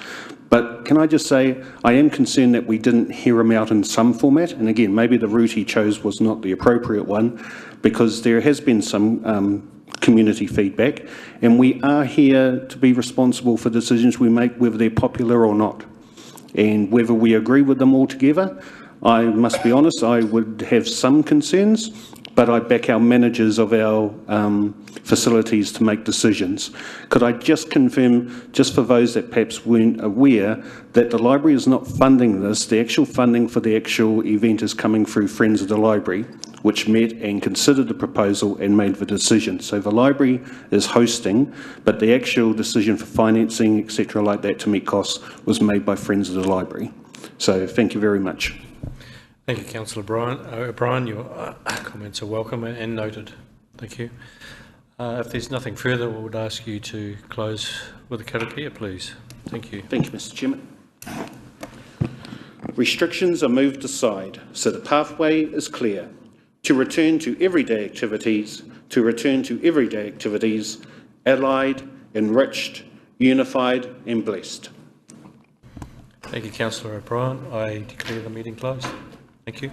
Speaker 2: But can I just say, I am concerned that we didn't hear him out in some format. And again, maybe the route he chose was not the appropriate one, because there has been some community feedback, and we are here to be responsible for decisions we make, whether they're popular or not. And whether we agree with them altogether, I must be honest, I would have some concerns, but I back our managers of our facilities to make decisions. Could I just confirm, just for those that perhaps weren't aware, that the library is not funding this, the actual funding for the actual event is coming through Friends of the Library, which met and considered the proposal and made the decision. So the library is hosting, but the actual decision for financing, etc. like that to meet costs was made by Friends of the Library. So thank you very much.
Speaker 1: Thank you, Councillor O'Brien. Your comments are welcome and noted. Thank you. If there's nothing further, we would ask you to close with a karakia, please. Thank you.
Speaker 2: Thank you, Mr. Chairman. Restrictions are moved aside, so the pathway is clear. To return to everyday activities, allied, enriched, unified and blessed.
Speaker 1: Thank you, Councillor O'Brien. I declare the meeting closed. Thank you.